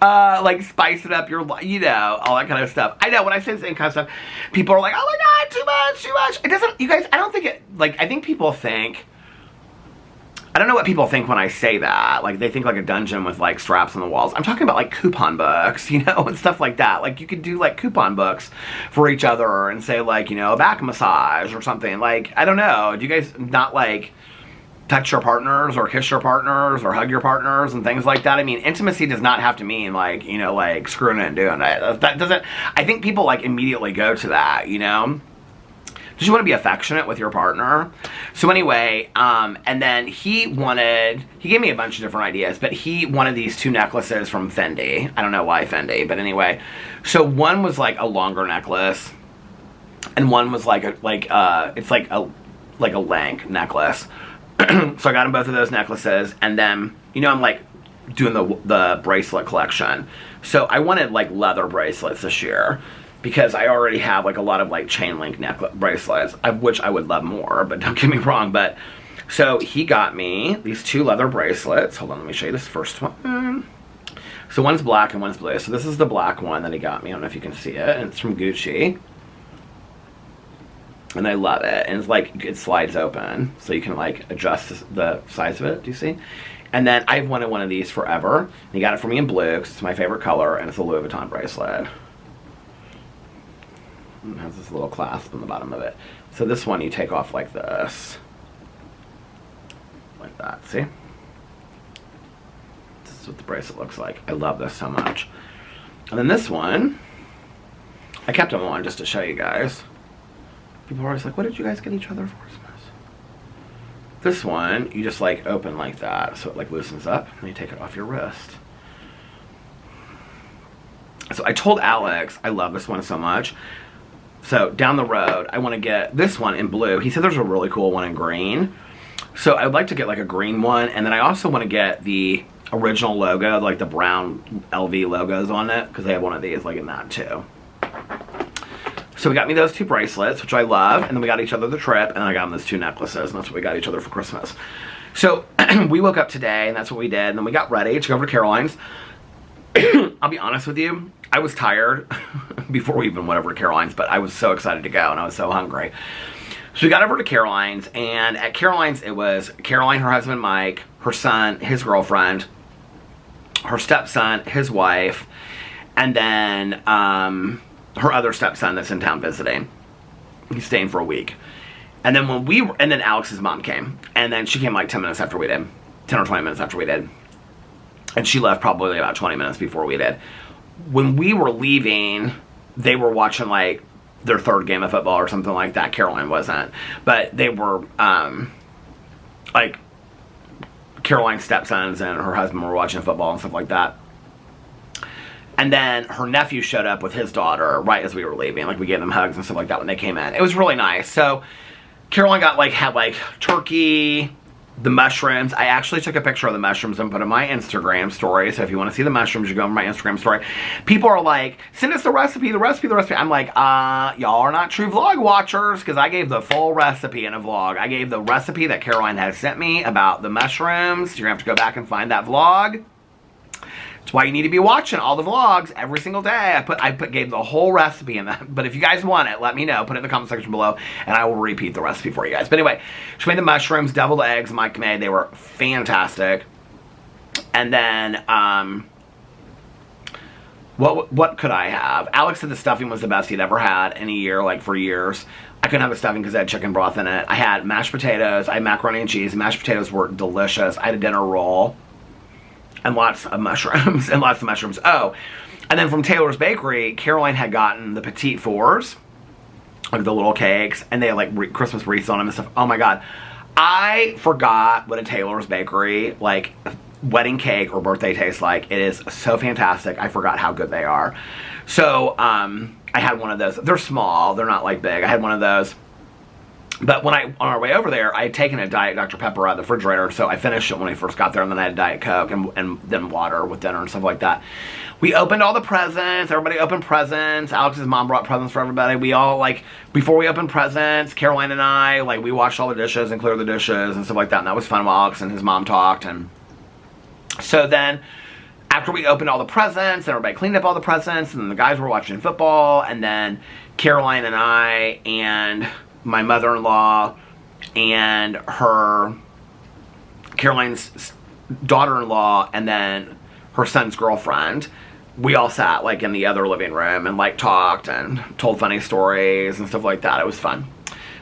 like spice it up, your, you know, all that kind of stuff. I know when I say the same kind of stuff, people are like, oh my god, too much, too much. It doesn't, you guys, I don't think it, like, I think people think, I don't know what people think when I say that. Like, they think like a dungeon with like straps on the walls. I'm talking about like coupon books, you know, and stuff like that. Like, you could do like coupon books for each other and say like, you know, a back massage or something. Like, I don't know. Do you guys not like touch your partners or kiss your partners or hug your partners and things like that? I mean, intimacy does not have to mean like, you know, like screwing it and doing it. That doesn't, I think people like immediately go to that, you know? Because you want to be affectionate with your partner. So anyway, and then he gave me a bunch of different ideas, but he wanted these 2 necklaces from Fendi. I don't know why Fendi, but anyway. So one was like a longer necklace, and one was like it's like a lank necklace. So I got him both of those necklaces, and then, you know, I'm like doing the bracelet collection. So I wanted like leather bracelets this year, because I already have like a lot of like chain link necklace bracelets, which I would love more, but don't get me wrong. But so he got me these 2 leather bracelets. Hold on, let me show you this first one. So one's black and one's blue. So this is the black one that he got me. I don't know if you can see it. And it's from Gucci. And I love it. And it's like, it slides open, so you can like adjust the size of it. Do you see? And then I've wanted one of these forever. And he got it for me in blue because it's my favorite color, and it's a Louis Vuitton bracelet. It has this little clasp on the bottom of it. So this one you take off like this. Like that, see? This is what the bracelet looks like. I love this so much. And then this one, I kept them on just to show you guys. People are always like, what did you guys get each other for Christmas? This one, you just like open like that, so it like loosens up, and you take it off your wrist. So I told Alex, I love this one so much. So down the road, I want to get this one in blue. He said there's a really cool one in green. So I would like to get like a green one. And then I also want to get the original logo, like the brown LV logos on it, because they have one of these like in that too. So we got me those 2 bracelets, which I love. And then we got each other the trip, and I got him those 2 necklaces. And that's what we got each other for Christmas. So we woke up today, and that's what we did. And then we got ready to go over to Caroline's. I'll be honest with you, I was tired before we even went over to Caroline's, but I was so excited to go, and I was so hungry. So we got over to Caroline's, and at Caroline's it was Caroline, her husband Mike, her son, his girlfriend, her stepson, his wife, and then her other stepson that's in town visiting. He's staying for a week. And then and then Alex's mom came, and then she came like 10 minutes after we did, 10 or 20 minutes after we did. And she left probably about 20 minutes before we did. When we were leaving, they were watching like their 3rd game of football or something like that. Caroline wasn't. But they were like Caroline's stepsons and her husband were watching football and stuff like that. And then her nephew showed up with his daughter right as we were leaving. Like, we gave them hugs and stuff like that when they came in. It was really nice. So Caroline had like turkey, the mushrooms. I actually took a picture of the mushrooms and put it in my Instagram story. So if you want to see the mushrooms, you go on my Instagram story. People are like, send us the recipe, the recipe, the recipe. I'm like, y'all are not true vlog watchers, because I gave the full recipe in a vlog. I gave the recipe that Caroline has sent me about the mushrooms. You're going to have to go back and find that vlog. That's why you need to be watching all the vlogs every single day. Gave the whole recipe in that. But if you guys want it, let me know. Put it in the comment section below, and I will repeat the recipe for you guys. But anyway, she made the mushrooms, deviled eggs Mike made. They were fantastic. And then, what could I have? Alex said the stuffing was the best he'd ever had in a year, like for years. I couldn't have the stuffing because I had chicken broth in it. I had mashed potatoes. I had macaroni and cheese. Mashed potatoes were delicious. I had a dinner roll. And lots of mushrooms, and lots of mushrooms. Oh, and then from Taylor's Bakery, Caroline had gotten the petite fours, like the little cakes, and they had like Christmas wreaths on them and stuff. Oh my god. I forgot what a Taylor's Bakery, like, wedding cake or birthday tastes like. It is so fantastic. I forgot how good they are. So, I had one of those. They're small. They're not like big. I had one of those. But on our way over there, I had taken a Diet Dr. Pepper out of the refrigerator, so I finished it when I first got there, and then I had Diet Coke and then water with dinner and stuff like that. We opened all the presents. Everybody opened presents. Alex's mom brought presents for everybody. We all, like, before we opened presents, Caroline and I, like, we washed all the dishes and cleared the dishes and stuff like that, and that was fun while Alex and his mom talked. And so then, after we opened all the presents, and everybody cleaned up all the presents, and then the guys were watching football, and then Caroline and I and my mother-in-law and Caroline's daughter-in-law and then her son's girlfriend, we all sat like in the other living room and like talked and told funny stories and stuff like that. It was fun.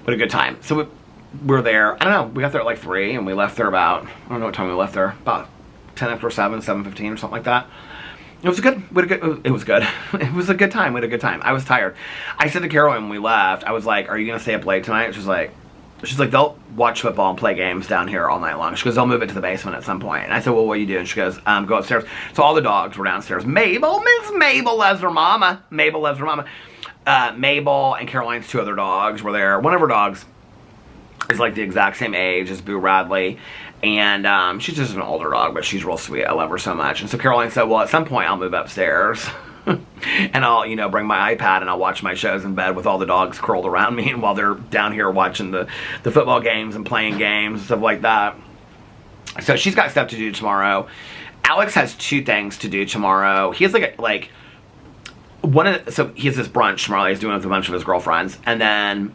But a good time. So we were there, I don't know, we got there at like 3 and we left there about, I don't know what time we left there, about 10 after 7, 7:15 or something like that. It was good. It was good. It was a good time. We had a good time. I was tired. I said to Caroline when we left, I was like, "Are you gonna stay up late tonight?" She's like, "They'll watch football and play games down here all night long." She goes, "They'll move it to the basement at some point." And I said, "Well, what are you doing?" She goes, "Go upstairs." So all the dogs were downstairs. Miss Mabel loves her mama. Mabel and Caroline's 2 other dogs were there. One of her dogs is like the exact same age as Boo Radley. And she's just an older dog, but she's real sweet. I love her so much. And so Caroline said, well, at some point I'll move upstairs. And I'll, bring my iPad and I'll watch my shows in bed with all the dogs curled around me and while they're down here watching the football games and playing games and stuff like that. So she's got stuff to do tomorrow. Alex has 2 things to do tomorrow. He has so he has this brunch tomorrow he's doing with a bunch of his girlfriends. And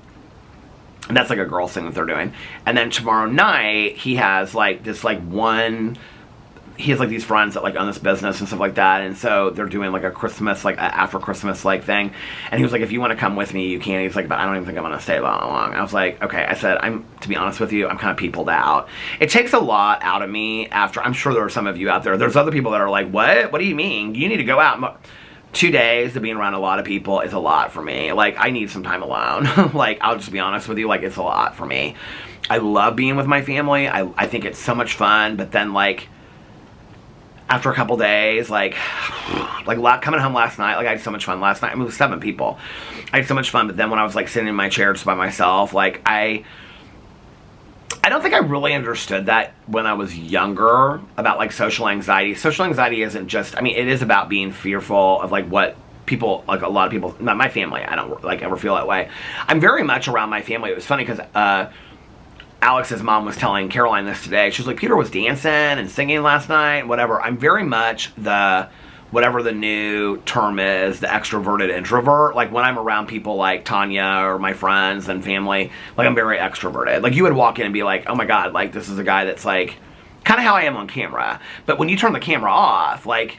that's like a girls thing that they're doing. And then tomorrow night, he has like this he has like these friends that like own this business and stuff like that. And so they're doing like a Christmas, like after Christmas like thing. And he was like, if you want to come with me, you can. He's like, but I don't even think I'm going to stay that long. I was like, okay. I said, to be honest with you, I'm kind of peopled out. It takes a lot out of me after, I'm sure there are some of you out there. There's other people that are like, what? What do you mean? You need to go out. 2 days of being around a lot of people is a lot for me. Like, I need some time alone. Like, I'll just be honest with you, like, it's a lot for me. I love being with my family. I think it's so much fun, but then, like, after a couple days, like coming home last night, like, I had so much fun last night. I mean, it was 7 people. I had so much fun, but then when I was, like, sitting in my chair just by myself, like, I don't think I really understood that when I was younger about, like, social anxiety. Social anxiety isn't just, it is about being fearful of, like, what people, like, a lot of people, not my family, I don't, like, ever feel that way. I'm very much around my family. It was funny because Alex's mom was telling Caroline this today. She was like, Peter was dancing and singing last night, whatever. I'm very much whatever the new term is, the extroverted introvert. Like, when I'm around people like Tanya or my friends and family, like, I'm very extroverted. Like, you would walk in and be like, oh my god, like, this is a guy that's like, kind of how I am on camera. But when you turn the camera off, like,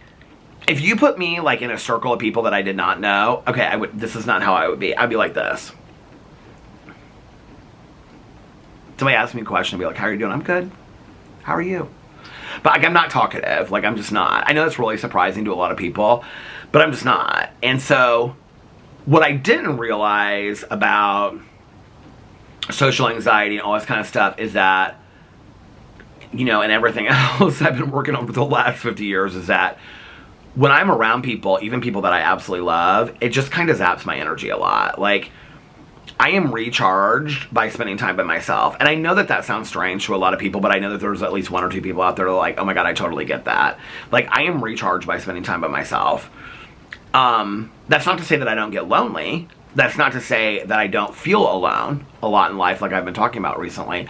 if you put me, like, in a circle of people that I did not know, okay, this is not how I would be. I'd be like this. Somebody asks me a question, I'd be like, how are you doing? I'm good. How are you? But, like, I'm not talkative. Like, I'm just not. I know that's really surprising to a lot of people, but I'm just not. And so, what I didn't realize about social anxiety and all this kind of stuff is that, and everything else I've been working on for the last 50 years is that when I'm around people, even people that I absolutely love, it just kind of zaps my energy a lot. Like, I am recharged by spending time by myself. And I know that sounds strange to a lot of people, but I know that there's at least 1 or 2 people out there that are like, oh my god, I totally get that. Like, I am recharged by spending time by myself. That's not to say that I don't get lonely. That's not to say that I don't feel alone a lot in life, like I've been talking about recently.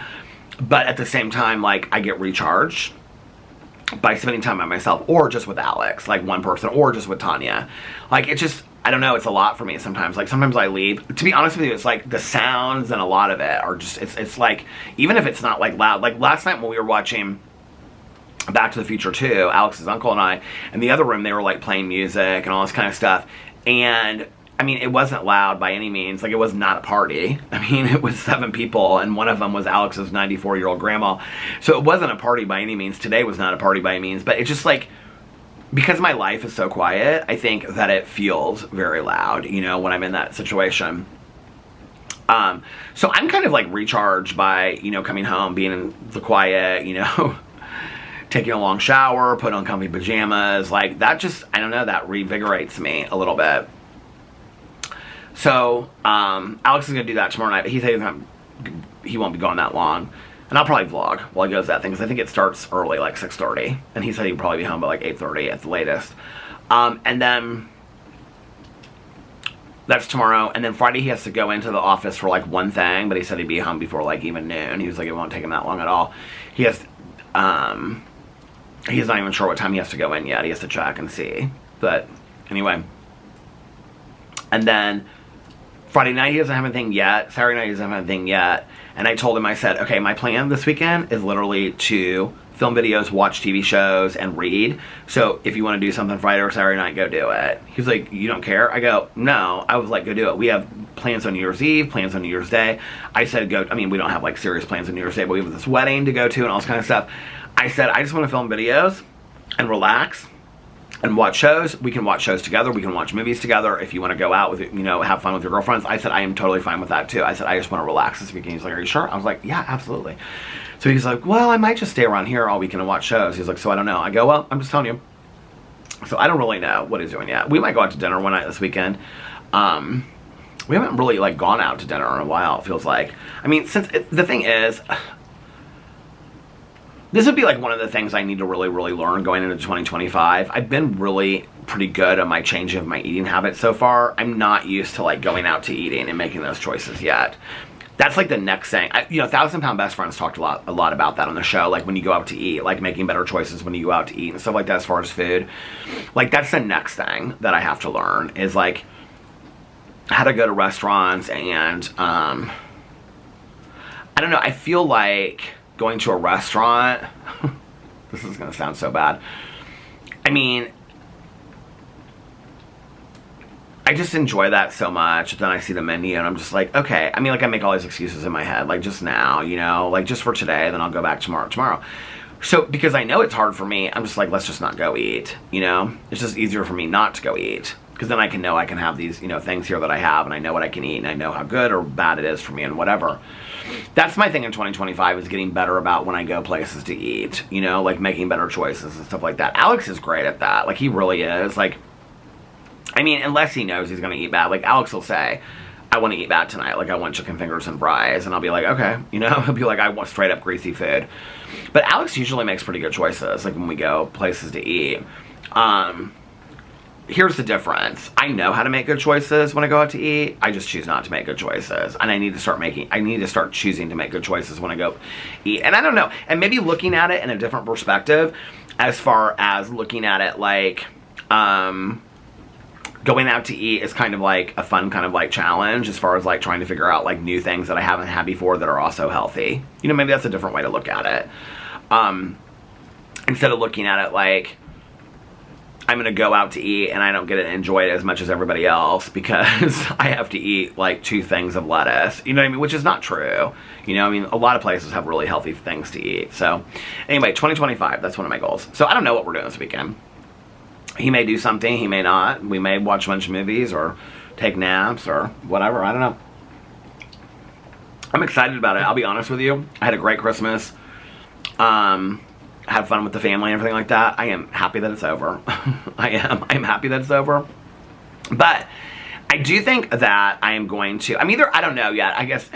But at the same time, like, I get recharged by spending time by myself, or just with Alex, like one person, or just with Tanya. Like, it's just, I don't know, it's a lot for me sometimes. Like, sometimes I leave. To be honest with you, it's like the sounds and a lot of it are just, it's like, even if it's not like loud. Like, last night when we were watching Back to the Future 2, Alex's uncle and I, in the other room, they were like playing music and all this kind of stuff. And it wasn't loud by any means. Like, it was not a party. It was 7 people, and one of them was Alex's 94-year-old grandma. So it wasn't a party by any means. Today was not a party by any means. But it's just like, because my life is so quiet, I think that it feels very loud, when I'm in that situation. So I'm kind of like recharged by, coming home, being in the quiet, taking a long shower, putting on comfy pajamas. Like, that just, I don't know, that revigorates me a little bit. So, Alex is going to do that tomorrow night, but he said he's going to he won't be gone that long. And I'll probably vlog while he goes to that thing, because I think it starts early, like 6:30. And he said he'd probably be home by like 8:30 at the latest. And then that's tomorrow. And then Friday he has to go into the office for like one thing, but he said he'd be home before like even noon. He was like, it won't take him that long at all. He has, he's not even sure what time he has to go in yet. He has to check and see. But anyway. And then Friday night he doesn't have anything yet. Saturday night he doesn't have anything yet. And I told him, I said, okay, my plan this weekend is literally to film videos, watch TV shows, and read. So if you want to do something Friday or Saturday night, go do it. He was like, you don't care? I go, no. I was like, go do it. We have plans on New Year's Eve, plans on New Year's Day. I said, go. I mean, we don't have like serious plans on New Year's Day, but we have this wedding to go to and all this kind of stuff. I said, I just want to film videos and relax and watch shows. We can watch shows together. We can watch movies together. If you want to go out with, you know, have fun with your girlfriends. I said, I am totally fine with that too. I said, I just want to relax this weekend. He's like, are you sure? I was like, yeah, absolutely. So he's like, well, I might just stay around here all weekend and watch shows. He's like, so I don't know. I go, well, I'm just telling you. So I don't really know what he's doing yet. We might go out to dinner one night this weekend. We haven't really like gone out to dinner in a while, it feels like. I mean, the thing is, this would be like one of the things I need to really learn going into 2025. I've been really pretty good at my change of my eating habits so far. I'm not used to like going out to eating and making those choices yet. That's like the next thing. You know, 1,000 Pound Best Friends talked a lot about that on the show. Like when you go out to eat, like making better choices when you go out to eat and stuff like that as far as food. Like that's the next thing that I have to learn is like how to go to restaurants and I don't know. I feel like going to a restaurant, this is going to sound so bad. I mean, I just enjoy that so much. Then I see the menu and I'm just like, okay. I mean, like I make all these excuses in my head, like just now, you know, like just for today, then I'll go back tomorrow. So because I know it's hard for me, I'm just like, let's just not go eat, you know? It's just easier for me not to go eat. Because then I can know I can have these, you know, things here that I have and I know what I can eat and I know how good or bad it is for me and whatever. That's my thing in 2025 is getting better about when I go places to eat, you know, like making better choices and stuff like that. Alex is great at that. Like he really is. Like, I mean, unless he knows he's going to eat bad. Like Alex will say, I want to eat bad tonight. Like I want chicken fingers and fries. And I'll be like, okay. You know, he'll be like, I want straight up greasy food. But Alex usually makes pretty good choices. Like when we go places to eat. Here's the difference. I know how to make good choices when I go out to eat. I just choose not to make good choices. And I need to start choosing to make good choices when I go eat. And I don't know. And maybe looking at it in a different perspective as far as looking at it like, going out to eat is kind of like a fun kind of like challenge as far as like trying to figure out like new things that I haven't had before that are also healthy. You know, maybe that's a different way to look at it. Instead of looking at it like, I'm going to go out to eat and I don't get to enjoy it as much as everybody else because I have to eat like 2 things of lettuce. You know what I mean? Which is not true. You know, I mean, a lot of places have really healthy things to eat. So anyway, 2025, that's one of my goals. So I don't know what we're doing this weekend. He may do something, he may not. We may watch a bunch of movies or take naps or whatever. I don't know. I'm excited about it. I'll be honest with you. I had a great Christmas. Had fun with the family and everything like that. I am happy that it's over. I'm happy that it's over. But I do think that I am going to, I don't know yet. I guess,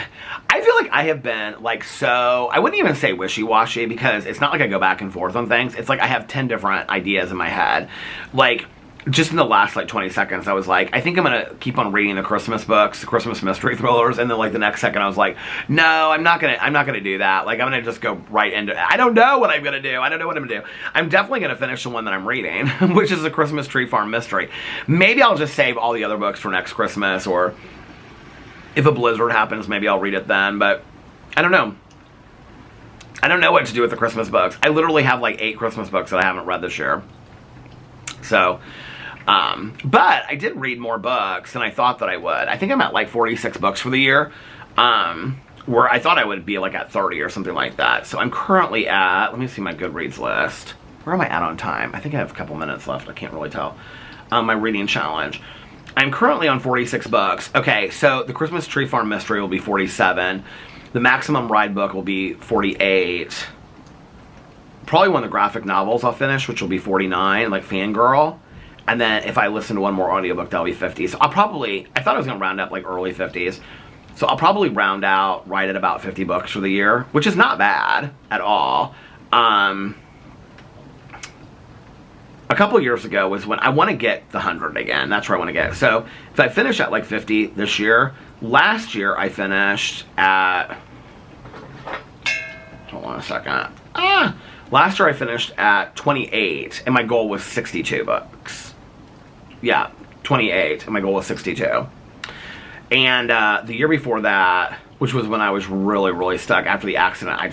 I feel like I have been like so, I wouldn't even say wishy-washy because it's not like I go back and forth on things. It's like I have 10 different ideas in my head. Like, just in the last like 20 seconds, I was like, I think I'm going to keep on reading the Christmas books, the Christmas mystery thrillers. And then like the next second I was like, no, I'm not going to do that. Like I'm going to just go right into it. I don't know what I'm going to do. I don't know what I'm going to do. I'm definitely going to finish the one that I'm reading, which is the Christmas Tree Farm Mystery. Maybe I'll just save all the other books for next Christmas, or if a blizzard happens, maybe I'll read it then. But I don't know. I don't know what to do with the Christmas books. I literally have like 8 Christmas books that I haven't read this year. So, but I did read more books than I thought that I would. I think I'm at like 46 books for the year, where I thought I would be like at 30 or something like that. So I'm currently at, let me see my Goodreads list. Where am I at on time? I think I have a couple minutes left. I can't really tell. My reading challenge. I'm currently on 46 books. Okay, so the Christmas Tree Farm Mystery will be 47. The Maximum Ride book will be 48. Probably one of the graphic novels I'll finish, which will be 49, like Fangirl. And then if I listen to one more audiobook, that'll be 50. So I thought I was going to round up like early 50s. So I'll probably round out right at about 50 books for the year, which is not bad at all. A couple years ago was when I want to get the 100 again. That's where I want to get. So if I finish at like 50 this year, last year I finished at, hold on a second. Last year I finished at 28 and my goal was 62 books. Yeah, 28 and my goal was 62. And the year before that, which was when I was really, really stuck after the accident, I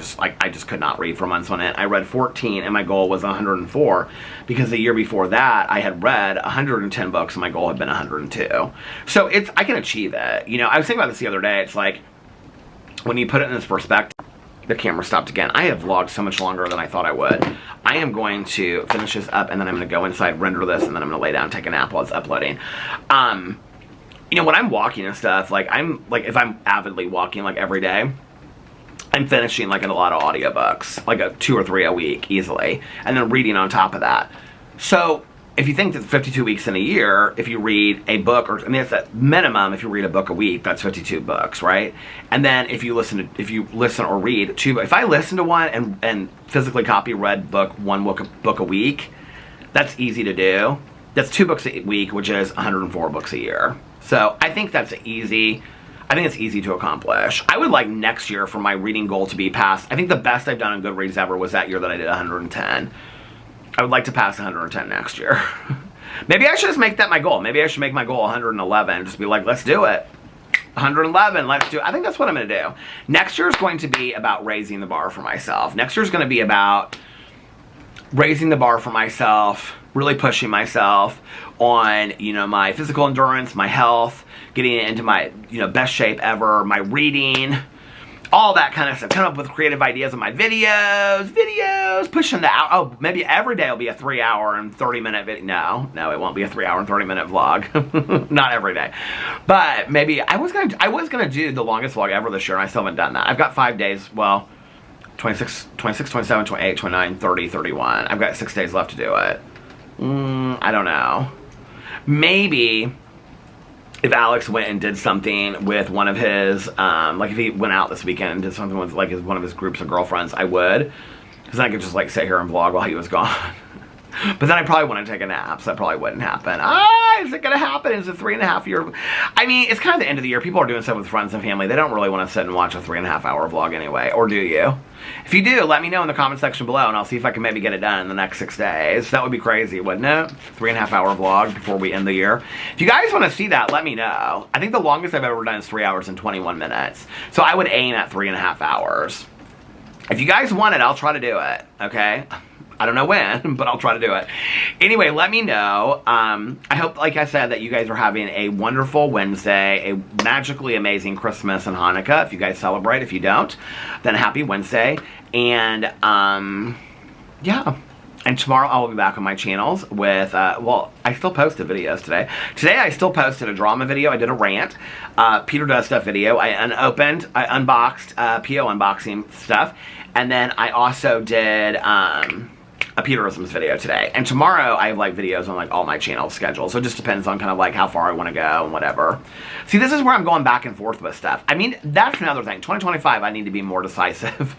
just could not read for months on it. I read 14 and my goal was 104 because the year before that I had read 110 books and my goal had been 102. So I can achieve it. You know, I was thinking about this the other day. It's like when you put it in this perspective. The camera stopped again. I have vlogged so much longer than I thought I would. I am going to finish this up and then I'm going to go inside, render this, and then I'm going to lay down and take a nap while it's uploading. You know, when I'm walking and stuff, like if I'm avidly walking like every day, I'm finishing like a lot of audiobooks, like 2 or 3 a week easily, and then reading on top of that. So if you think that 52 weeks in a year, if you read a book, or I mean, it's at minimum, if you read a book a week, that's 52 books, right? And then if you listen or read 2, if I listen to one and physically read one book a week, that's easy to do. That's 2 books a week, which is 104 books a year. So I think that's easy. I think it's easy to accomplish. I would like next year for my reading goal to be passed. I think the best I've done on Goodreads ever was that year that I did 110. I would like to pass 110 next year. Maybe I should just make that my goal. Maybe I should make my goal 111. Just be like, let's do it. 111, let's do it. I think that's what I'm going to do. Next year is going to be about raising the bar for myself. Next year is going to be about raising the bar for myself, really pushing myself on, you know, my physical endurance, my health, getting into my, you know, best shape ever, my reading, all that kind of stuff. Come up with creative ideas on my videos, pushing the out. Oh, maybe every day will be a 3-hour and 30-minute video. No, it won't be a 3-hour and 30-minute vlog. Not every day. But maybe I was gonna do the longest vlog ever this year, and I still haven't done that. I've got 5 days, well, 26, 27, 28, 29, 30, 31. I've got 6 days left to do it. I don't know. Maybe if Alex went and did something with one of his, like if he went out this weekend and did something with like one of his groups of girlfriends, I would. Because then I could just like sit here and vlog while he was gone. But then I probably want to take a nap, so that probably wouldn't happen. Is it going to happen? It's a 3.5 year... I mean, it's kind of the end of the year. People are doing stuff with friends and family. They don't really want to sit and watch a 3.5 hour vlog anyway. Or do you? If you do, let me know in the comment section below, and I'll see if I can maybe get it done in the next 6 days. That would be crazy, wouldn't it? 3.5 hour vlog before we end the year. If you guys want to see that, let me know. I think the longest I've ever done is 3 hours and 21 minutes. So I would aim at 3.5 hours. If you guys want it, I'll try to do it, okay? I don't know when, but I'll try to do it. Anyway, let me know. I hope, like I said, that you guys are having a wonderful Wednesday, a magically amazing Christmas and Hanukkah. If you guys celebrate, if you don't, then happy Wednesday. And, yeah. And tomorrow I will be back on my channels with, well, I still posted videos today. Today I still posted a drama video. I did a rant. Peter Does Stuff video. I unboxed, PO unboxing stuff. And then I also did, a Peterisms video today. And tomorrow I have like videos on like all my channels scheduled. So it just depends on kind of like how far I want to go and whatever. See, this is where I'm going back and forth with stuff. I mean, that's another thing. 2025, I need to be more decisive.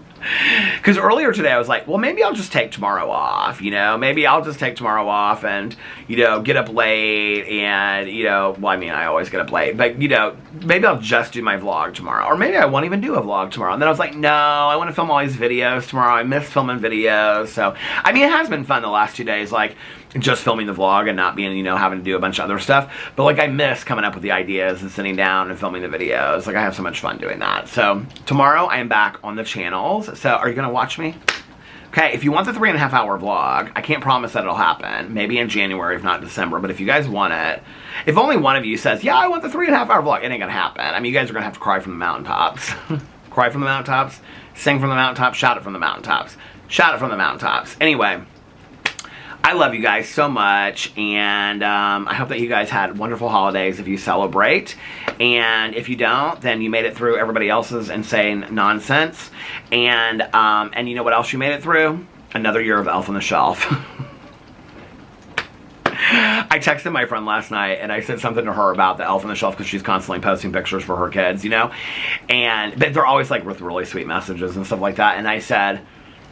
Because earlier today I was like, well, maybe I'll just take tomorrow off, you know? Maybe I'll just take tomorrow off and, you know, get up late and, you know, well, I mean, I always get up late. But, you know, maybe I'll just do my vlog tomorrow. Or maybe I won't even do a vlog tomorrow. And then I was like, no, I want to film all these videos tomorrow. I miss filming videos. So, I mean, it has been fun the last 2 days, like, just filming the vlog and not being, you know, having to do a bunch of other stuff. But, like, I miss coming up with the ideas and sitting down and filming the videos. Like, I have so much fun doing that. So, tomorrow I am back on the channels. So, are you going to watch me? Okay, if you want the 3.5 hour vlog, I can't promise that it'll happen. Maybe in January, if not December. But if you guys want it, if only one of you says, yeah, I want the 3.5 hour vlog, it ain't going to happen. I mean, you guys are going to have to cry from the mountaintops. Cry from the mountaintops, sing from the mountaintops, shout it from the mountaintops. Shout it from the mountaintops. Anyway, I love you guys so much, and I hope that you guys had wonderful holidays if you celebrate. And if you don't, then you made it through everybody else's insane nonsense. And you know what else you made it through? Another year of Elf on the Shelf. I I texted my friend last night and I said something to her about the Elf on the Shelf because she's constantly posting pictures for her kids, you know? And they're always like with really sweet messages and stuff like that. And I said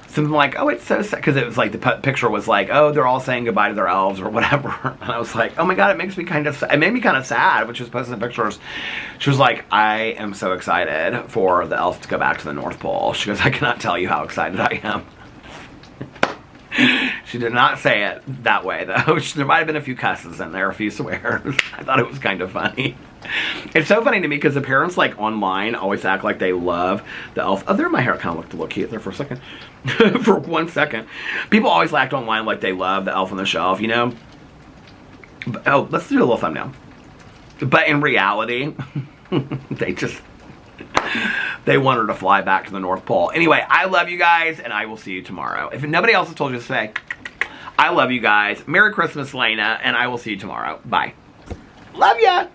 something like, oh, it's so sad. Because it was like the picture was like, oh, they're all saying goodbye to their elves or whatever. And I was like, oh my God, it made me kind of sad when she was posting pictures. She was like, I am so excited for the elves to go back to the North Pole. She goes, I cannot tell you how excited I am. She did not say it that way, though. There might have been a few cusses in there, a few swears. I thought it was kind of funny. It's so funny to me because the parents, like, online always act like they love the elf. Oh, there my hair kind of looked a little cute there for a second. For 1 second. People always act online like they love the Elf on the Shelf, you know? Oh, let's do a little thumbnail. But in reality, they want her to fly back to the North Pole. Anyway, I love you guys, and I will see you tomorrow. If nobody else has told you to say, I love you guys. Merry Christmas, Lena, and I will see you tomorrow. Bye. Love ya!